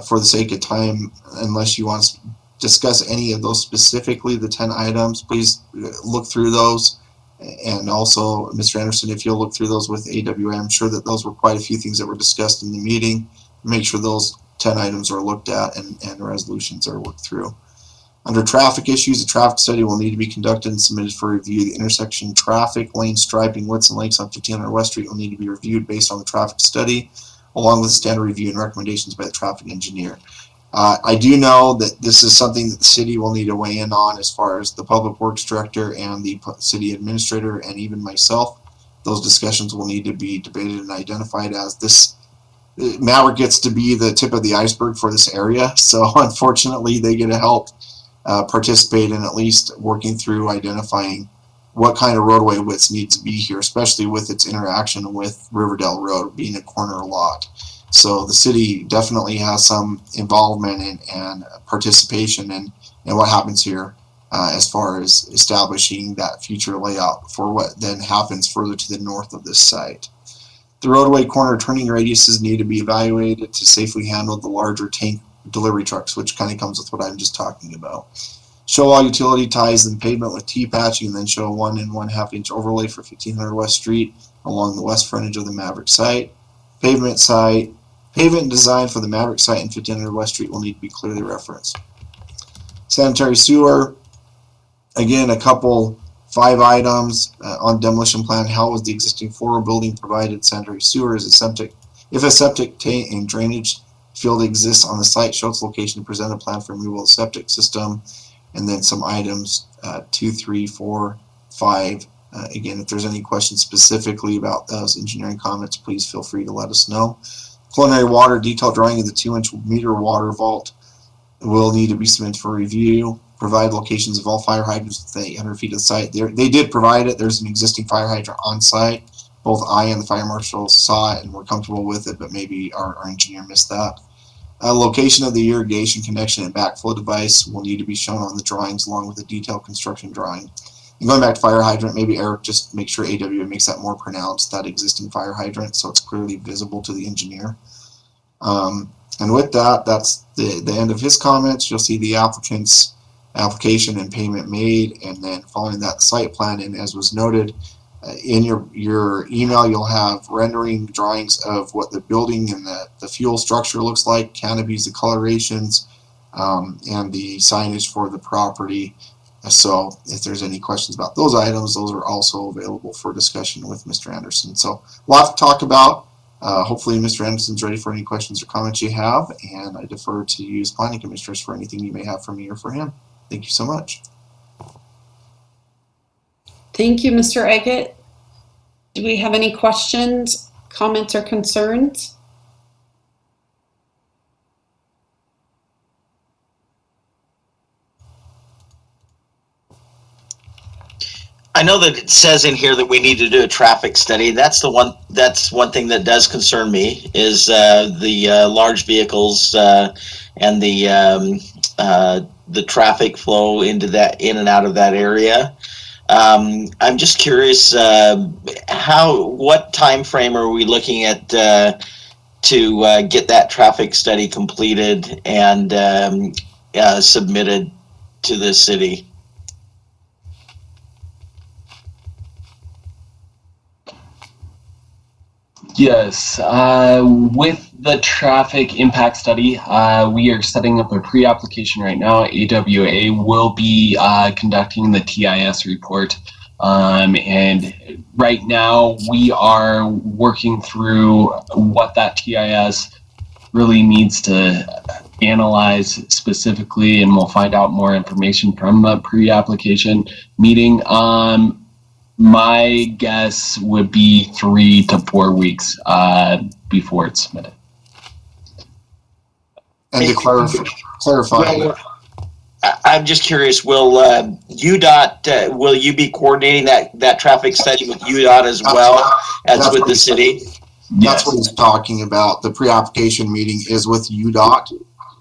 For the sake of time, unless you want to discuss any of those specifically, the 10 items, please look through those. And also, Mr. Anderson, if you'll look through those with AWA, I'm sure that those were quite a few things that were discussed in the meeting. Make sure those 10 items are looked at and resolutions are worked through. Under traffic issues, a traffic study will need to be conducted and submitted for review. The intersection traffic, lane striping, widths and lengths on 1500 West Street will need to be reviewed based on the traffic study, along with standard review and recommendations by the traffic engineer. I do know that this is something that the city will need to weigh in on as far as the public works director and the city administrator and even myself. Those discussions will need to be debated and identified, as this Maverick gets to be the tip of the iceberg for this area. So unfortunately, they get to help participate in at least working through identifying what kind of roadway widths needs to be here, especially with its interaction with Riverdale Road being a corner lot. So the city definitely has some involvement and participation in what happens here as far as establishing that future layout for what then happens further to the north of this site. The roadway corner turning radiuses need to be evaluated to safely handle the larger tank delivery trucks, which kind of comes with what I'm just talking about. Show all utility ties and pavement with T-patching, and then show a 1 1/2 inch overlay for 1500 West Street along the west frontage of the Maverick site. Pavement design for the Maverick site and 1500 West Street will need to be clearly referenced. Sanitary sewer, again, a couple 5 items on demolition plan. How was the existing floor building provided sanitary sewer? Is a septic? If a septic tank and drainage field exists on the site, show its location and present a plan for removal of the septic system. And then some items 2, 3, 4, 5. Again, if there's any questions specifically about those engineering comments, please feel free to let us know. Culinary water detailed drawing of the 2-inch meter water vault will need to be submitted for review. Provide locations of all fire hydrants within 800 feet of the site. They did provide it. There's an existing fire hydrant on site. Both I and the fire marshal saw it and were comfortable with it, but maybe our engineer missed that. Location of the irrigation connection and backflow device will need to be shown on the drawings along with a detailed construction drawing. And going back to fire hydrant, maybe Eric just make sure AWA makes that more pronounced, that existing fire hydrant, so it's clearly visible to the engineer. And with that, that's the end of his comments. You'll see the applicant's application and payment made, and then following that site plan. And as was noted, in your email, you'll have rendering drawings of what the building and the fuel structure looks like, canopies, the colorations, and the signage for the property. So if there's any questions about those items, those are also available for discussion with Mr. Anderson. So a lot to talk about. Hopefully Mr. Anderson's ready for any questions or comments you have, and I defer to you as planning commissioners for anything you may have for me or for him. Thank you so much. Thank you, Mr. Eggett. Do we have any questions, comments, or concerns? I know that it says in here that we need to do a traffic study. That's one thing that does concern me is the large vehicles and the traffic flow in and out of that area. I'm just curious, what time frame are we looking at to get that traffic study completed and submitted to the city? Yes, with the traffic impact study, we are setting up a pre-application right now. AWA will be conducting the TIS report, and right now we are working through what that TIS really needs to analyze specifically, and we'll find out more information from the pre-application meeting. My guess would be 3 to 4 weeks before it's submitted. And to clarify, I'm just curious, will UDOT, will you be coordinating that traffic study with UDOT as well as with the city? That's what he's talking about. The pre-application meeting is with UDOT,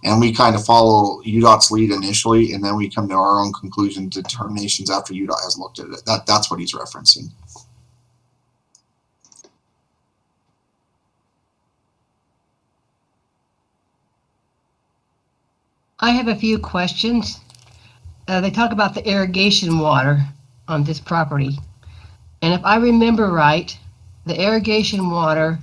and we kind of follow UDOT's lead initially, and then we come to our own conclusion determinations after UDOT has looked at it. That's what he's referencing. I have a few questions. They talk about the irrigation water on this property. And if I remember right, the irrigation water,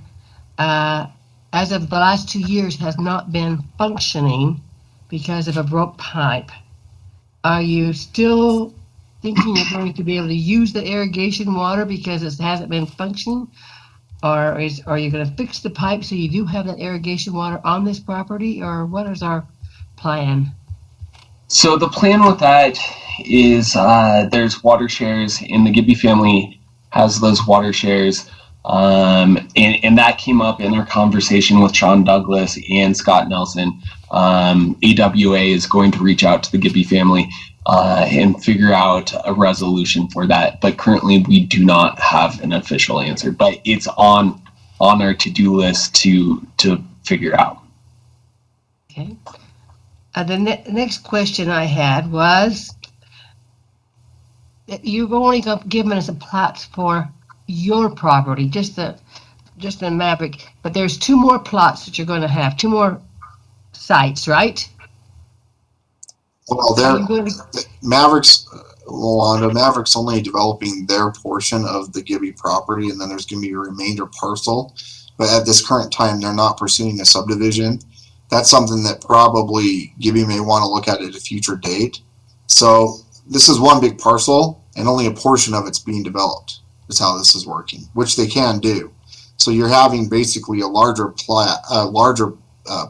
as of the last 2 years, has not been functioning because of a broke pipe. Are you still thinking you're going to be able to use the irrigation water because it hasn't been functioning? Or are you going to fix the pipe so you do have that irrigation water on this property? Or what is our plan? So the plan with that is there's water shares, and the Gibby family has those water shares. And that came up in our conversation with Sean Douglas and Scott Nelson. AWA is going to reach out to the Gibby family and figure out a resolution for that. But currently we do not have an official answer, but it's on our to-do list to figure out. Okay. The next question I had was, you've only given us a plot for your property, just the Maverick, but there's 2 more plots that you're going to have, 2 more sites, right? Well, Maverick's only developing their portion of the Gibby property, and then there's going to be a remainder parcel. But at this current time, they're not pursuing a subdivision. That's something that probably Gibby may want to look at a future date. So this is one big parcel, and only a portion of it's being developed. Is how this is working, which they can do. So you're having basically a larger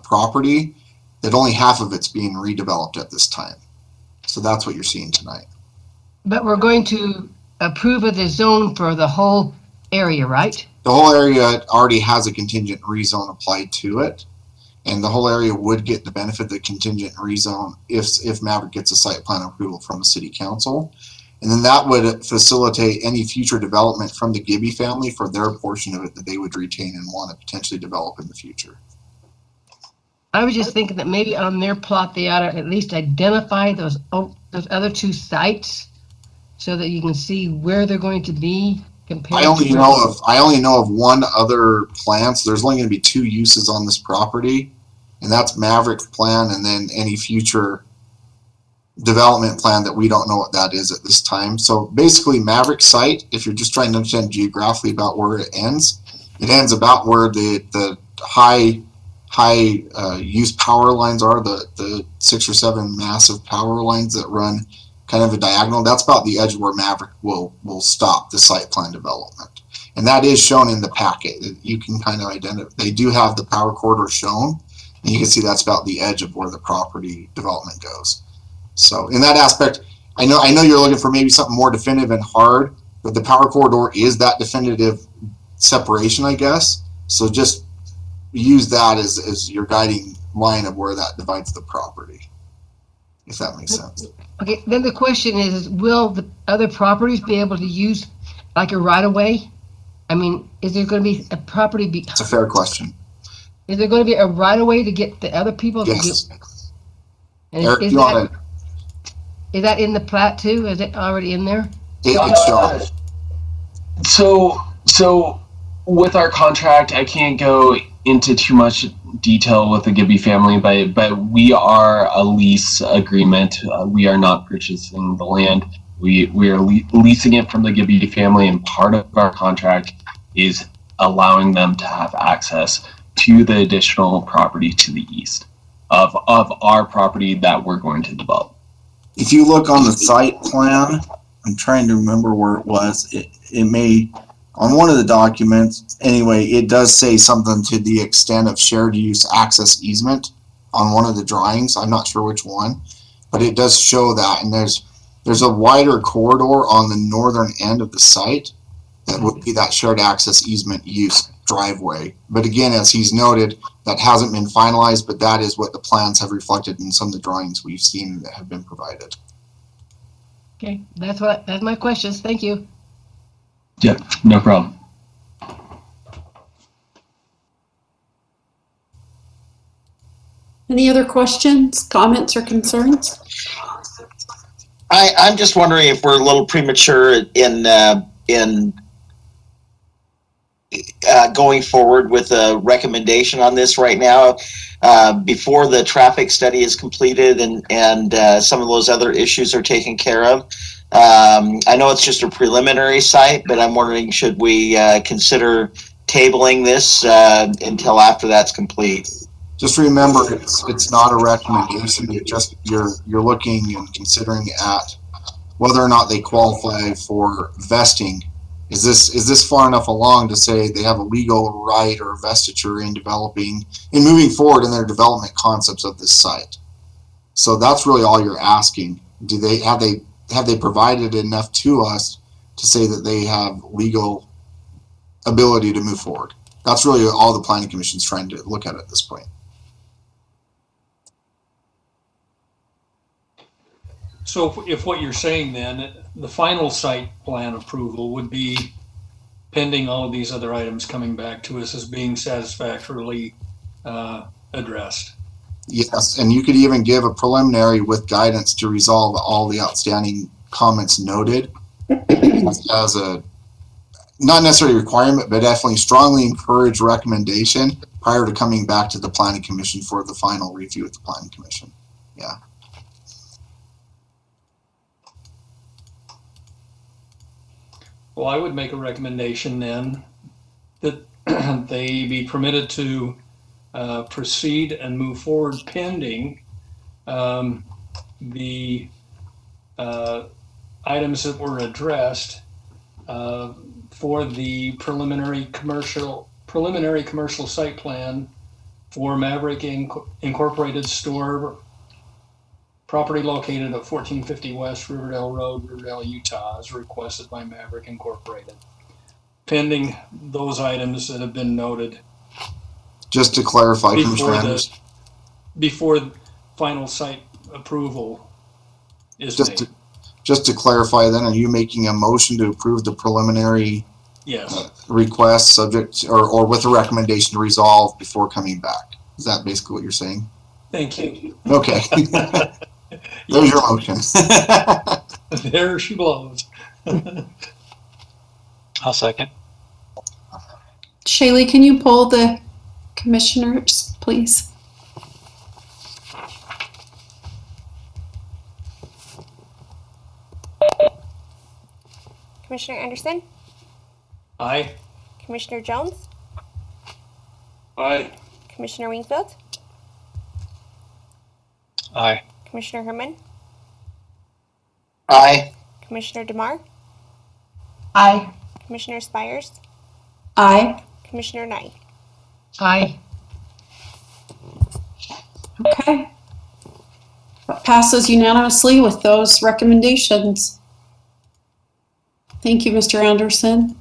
property that only half of it's being redeveloped at this time. So that's what you're seeing tonight. But we're going to approve of the zone for the whole area, right? The whole area already has a contingent rezone applied to it, and the whole area would get the benefit of the contingent rezone if Maverick gets a site plan approval from the city council. And then that would facilitate any future development from the Gibby family for their portion of it that they would retain and want to potentially develop in the future. I was just thinking that maybe on their plot, they ought to at least identify those other two sites so that you can see where they're going to be compared I only to know of one other plan. So there's only going to be 2 uses on this property, and that's Maverick plan, and then any future development plan that we don't know what that is at this time. So basically, Maverick site, if you're just trying to understand geographically about where it ends about where the high use power lines are, the 6 or 7 massive power lines that run kind of a diagonal. That's about the edge where Maverick will stop the site plan development, and that is shown in the packet. You can kind of identify. They do have the power corridor shown, and you can see that's about the edge of where the property development goes. So in that aspect, I know you're looking for maybe something more definitive and hard, but the power corridor is that definitive separation, I guess. So just use that as your guiding line of where that divides the property, if that makes sense. Okay, then the question is, will the other properties be able to use like a right-of-way? I mean, is there going to be a property? It's a fair question. Is there going to be a right-of-way to get the other people Yes. to do? And Eric, is that in the plat too? Is it already in there? It's shown. So with our contract, I can't go into too much detail with the Gibby family, but we are a lease agreement. We are not purchasing the land. We are leasing it from the Gibby family, and part of our contract is allowing them to have access to the additional property to the east of our property that we're going to develop. If you look on the site plan, I'm trying to remember where it was. It may, on one of the documents, anyway, it does say something to the extent of shared use access easement on one of the drawings. I'm not sure which one, but it does show that. And there's a wider corridor on the northern end of the site that would be that shared access easement use driveway. But again, as he's noted, that hasn't been finalized, but that is what the plans have reflected in some of the drawings we've seen that have been provided. Okay, that's my questions. Thank you. Yeah, no problem. Any other questions, comments, or concerns? I'm just wondering if we're a little premature in going forward with a recommendation on this right now, before the traffic study is completed and some of those other issues are taken care of. I know it's just a preliminary site, but I'm wondering, should we consider tabling this until after that's complete? Just remember, it's not a recommendation. You're looking and considering at whether or not they qualify for vesting. Is this far enough along to say they have a legal right or vestiture in moving forward in their development concepts of this site? So that's really all you're asking. Have they provided enough to us to say that they have legal ability to move forward? That's really all the Planning Commission's trying to look at this point. So if what you're saying then, the final site plan approval would be pending all of these other items coming back to us as being satisfactorily addressed. Yes, and you could even give a preliminary with guidance to resolve all the outstanding comments noted as a, not necessarily a requirement, but definitely strongly encourage recommendation prior to coming back to the Planning Commission for the final review at the Planning Commission. Yeah. Well, I would make a recommendation then that they be permitted to proceed and move forward pending the items that were addressed for the preliminary commercial site plan for Maverick Inc. Incorporated store, property located at 1450 West Riverdale Road, Riverdale, Utah, as requested by Maverick Incorporated. Pending those items that have been noted. Just to clarify, before final site approval is made. Just to clarify then, are you making a motion to approve the preliminary yes. Request subject or with a recommendation to resolve before coming back? Is that basically what you're saying? Thank you. Okay. There's your motion. There she blows. I'll second. Shaylee, can you poll the commissioners, please? Commissioner Anderson, Aye. Commissioner Jones, Aye. Commissioner Wingfield, Aye. Commissioner Herman, Aye. Commissioner DeMar, Aye. Commissioner Spires, Aye. Commissioner Nye. Aye. Okay. That passes unanimously with those recommendations. Thank you, Mr. Anderson.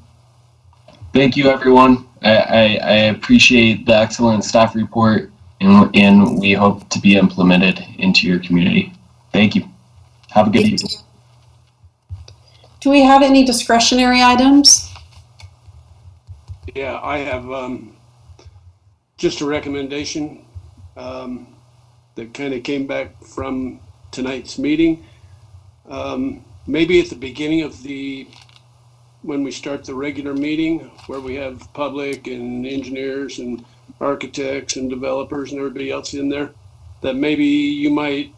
Thank you, everyone. I appreciate the excellent staff report, and we hope to be implemented into your community. Thank you. Have a good evening. Do we have any discretionary items? Yeah, I have just a recommendation that kind of came back from tonight's meeting. Maybe at the beginning of when we start the regular meeting, where we have public and engineers and architects and developers and everybody else in there, that maybe you might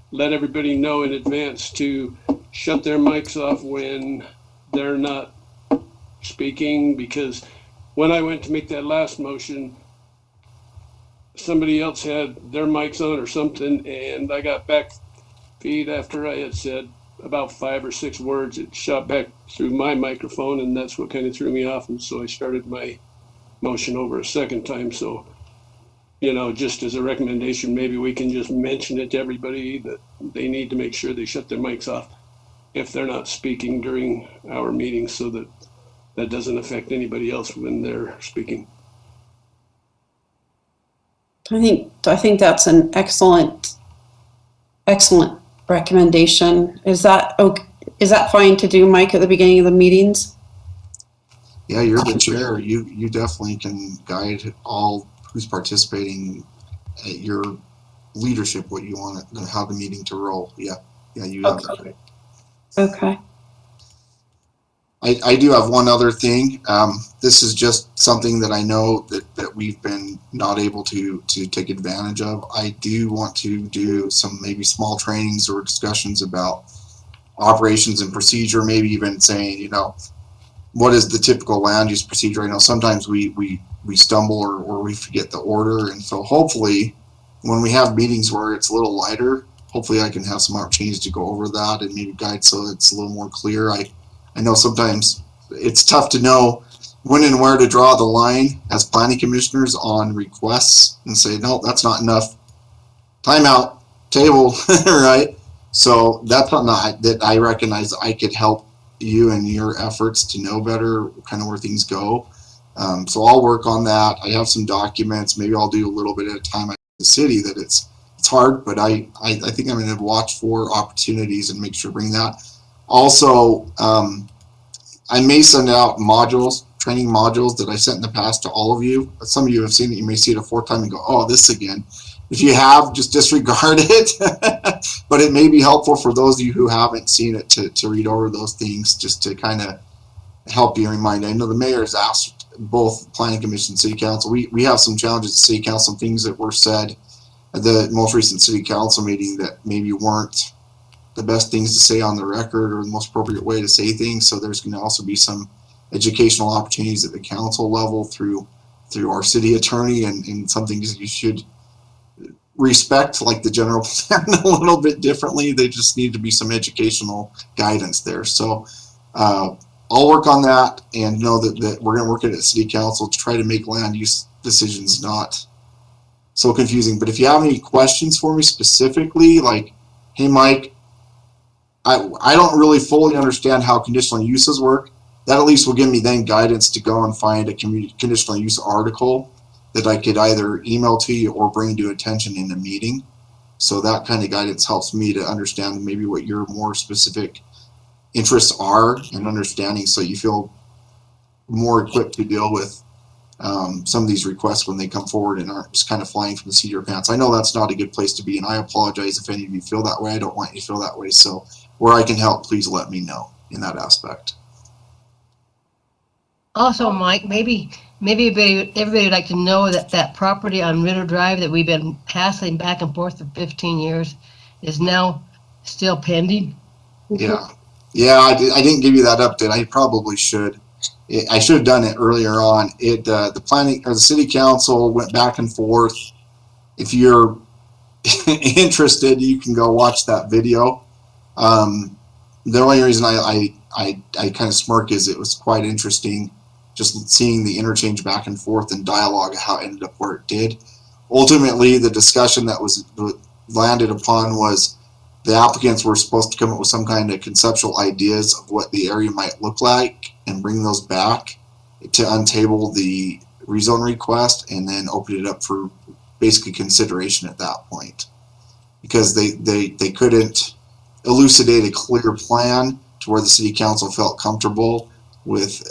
let everybody know in advance to shut their mics off when they're not speaking, because when I went to make that last motion, somebody else had their mics on or something, and I got back feed after I had said about 5 or 6 words. It shot back through my microphone, and that's what kind of threw me off. And so I started my motion over a second time. So, just as a recommendation, maybe we can just mention it to everybody that they need to make sure they shut their mics off if they're not speaking during our meeting, so that that doesn't affect anybody else when they're speaking. I think that's an excellent recommendation. Is that okay? Is that fine to do, Mike, at the beginning of the meetings? Yeah, you're the chair. You definitely can guide all who's participating at your leadership, what you want to, how the meeting to roll. Yeah, you have that right. Okay. I do have one other thing. This is just something that I know that we've been not able to take advantage of. I do want to do some maybe small trainings or discussions about operations and procedure, maybe even saying, what is the typical land use procedure? I know sometimes we stumble or we forget the order. And so hopefully when we have meetings where it's a little lighter, hopefully I can have some opportunities to go over that and maybe guide so it's a little more clear. I know sometimes it's tough to know when and where to draw the line as planning commissioners on requests and say, no, that's not enough. Timeout, table, right? So that's something that I recognize I could help you and your efforts to know better kind of where things go. So I'll work on that. I have some documents. Maybe I'll do a little bit at a time at the city that it's hard, but I think I'm going to watch for opportunities and make sure to bring that. Also, I may send out training modules that I sent in the past to all of you. Some of you have seen it. You may see it a 4th time and go, oh, this again. If you have, just disregard it. But it may be helpful for those of you who haven't seen it to read over those things, just to kind of help you remind. I know the mayor has asked both planning commission and city council. We have some challenges at city council, things that were said at the most recent city council meeting that maybe weren't the best things to say on the record or the most appropriate way to say things. So there's going to also be some educational opportunities at the council level through our city attorney, and some things you should respect, like the general plan, a little bit differently. They just need to be some educational guidance there. So I'll work on that, and know that we're going to work at city council to try to make land use decisions not so confusing. But if you have any questions for me specifically, like, hey, Mike, I don't really fully understand how conditional uses work, that at least will give me then guidance to go and find a conditional use article that I could either email to you or bring to attention in a meeting. So that kind of guidance helps me to understand maybe what your more specific interests are and understanding, so you feel more equipped to deal with some of these requests when they come forward and aren't just kind of flying from the seat of your pants. I know that's not a good place to be, and I apologize if any of you feel that way. I don't want you to feel that way. So where I can help, please let me know in that aspect. Also, Mike, maybe everybody would like to know that that property on Ritter Drive that we've been hassling back and forth for 15 years is now still pending. Yeah, I didn't give you that update. I probably should. I should have done it earlier on. The planning or the city council went back and forth. If you're interested, you can go watch that video. The only reason I kind of smirk is it was quite interesting just seeing the interchange back and forth and dialogue, how it ended up where it did. Ultimately, the discussion that was landed upon was the applicants were supposed to come up with some kind of conceptual ideas of what the area might look like and bring those back to untable the rezone request and then open it up for basically consideration at that point. Because they couldn't elucidate a clear plan to where the city council felt comfortable with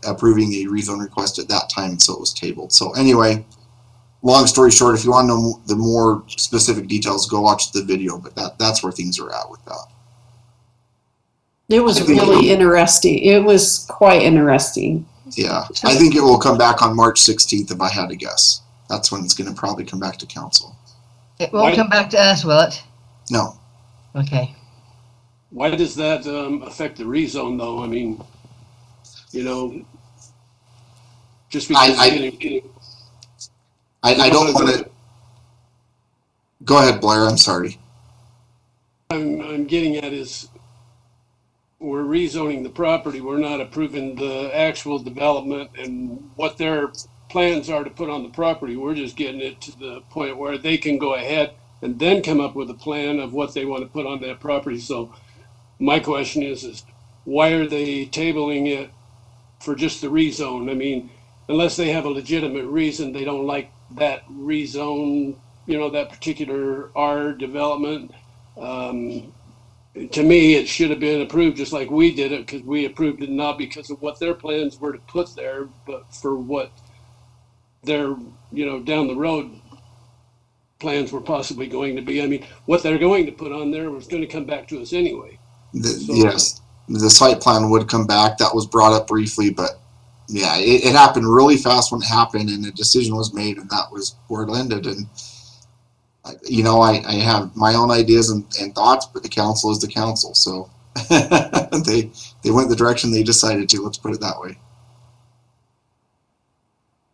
approving a rezone request at that time, so it was tabled. So anyway, long story short, if you want to know the more specific details, go watch the video, but that's where things are at with that. It was really interesting. It was quite interesting. Yeah, I think it will come back on March 16th if I had to guess. That's when it's going to probably come back to council. It won't come back to us, will it? No. Okay. Why does that affect the rezone, though? I mean, just because I don't want to. Go ahead, Blair. I'm sorry. I'm getting at is we're rezoning the property. We're not approving the actual development and what their plans are to put on the property. We're just getting it to the point where they can go ahead and then come up with a plan of what they want to put on that property. So my question is why are they tabling it for just the rezone? I mean, unless they have a legitimate reason they don't like that rezone, that particular R development. To me, it should have been approved just like we did it, because we approved it not because of what their plans were to put there, but for what their, down the road plans were possibly going to be. I mean, what they're going to put on there was going to come back to us anyway. Yes, the site plan would come back. That was brought up briefly, but yeah, it happened really fast when it happened, and a decision was made, and that was where it ended. And I have my own ideas and thoughts, but the council is the council, so they went the direction they decided to. Let's put it that way.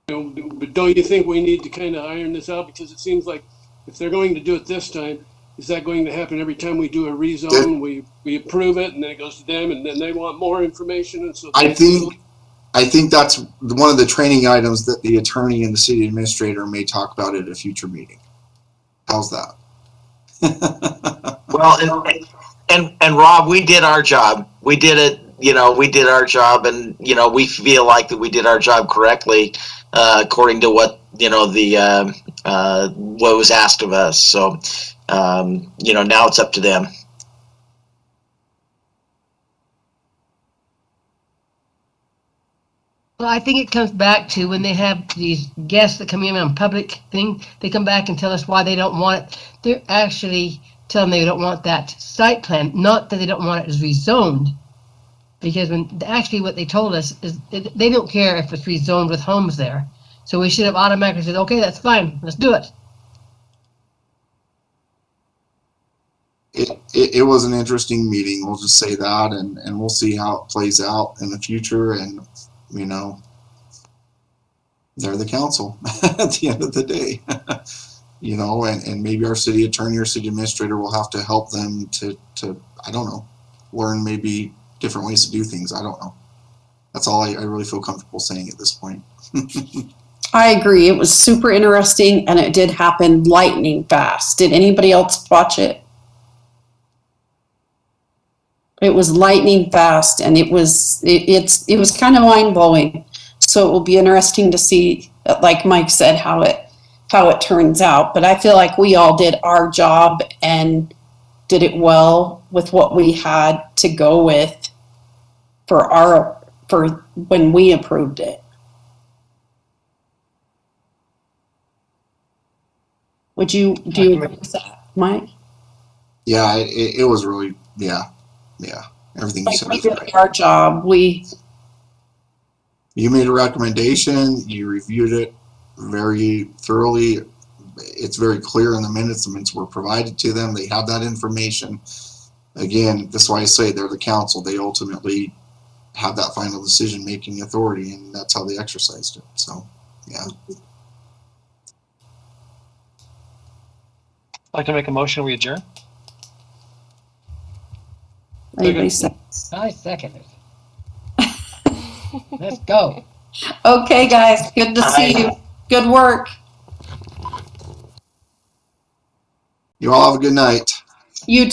But don't you think we need to kind of iron this out? Because it seems like if they're going to do it this time, is that going to happen every time we do a rezone? We approve it, and then it goes to them, and then they want more information. And so I think that's one of the training items that the attorney and the city administrator may talk about at a future meeting. How's that? Well, and Rob, we did our job. We did it. We did our job, and we feel like that we did our job correctly, according to what what was asked of us. So, now it's up to them. Well, I think it comes back to when they have these guests that come in on public thing, they come back and tell us why they don't want it. They're actually telling they don't want that site plan, not that they don't want it as rezoned. Because what they told us is they don't care if it's rezoned with homes there. So we should have automatically said, okay, that's fine, let's do it. It was an interesting meeting, we'll just say that, and we'll see how it plays out in the future. And they're the council at the end of the day. And maybe our city attorney or city administrator will have to help them to I don't know, learn maybe different ways to do things. I don't know. That's all I really feel comfortable saying at this point. I agree. It was super interesting, and it did happen lightning fast. Did anybody else watch it? It was lightning fast, and it was kind of mind blowing. So it will be interesting to see, like Mike said, how it turns out. But I feel like we all did our job and did it well with what we had to go with for when we approved it. Would you, do you agree with that, Mike? Yeah, it was really, yeah. Everything you Like said we was did right. our job, You made a recommendation, you reviewed it very thoroughly. It's very clear in the minutes were provided to them. They have that information. Again, that's why I say they're the council. They ultimately have that final decision-making authority, and that's how they exercised it. So, yeah. I'd like to make a motion, we adjourn. anybody say? I second it. Let's go. Okay, guys, good to see you. Good work. You all have a good night. You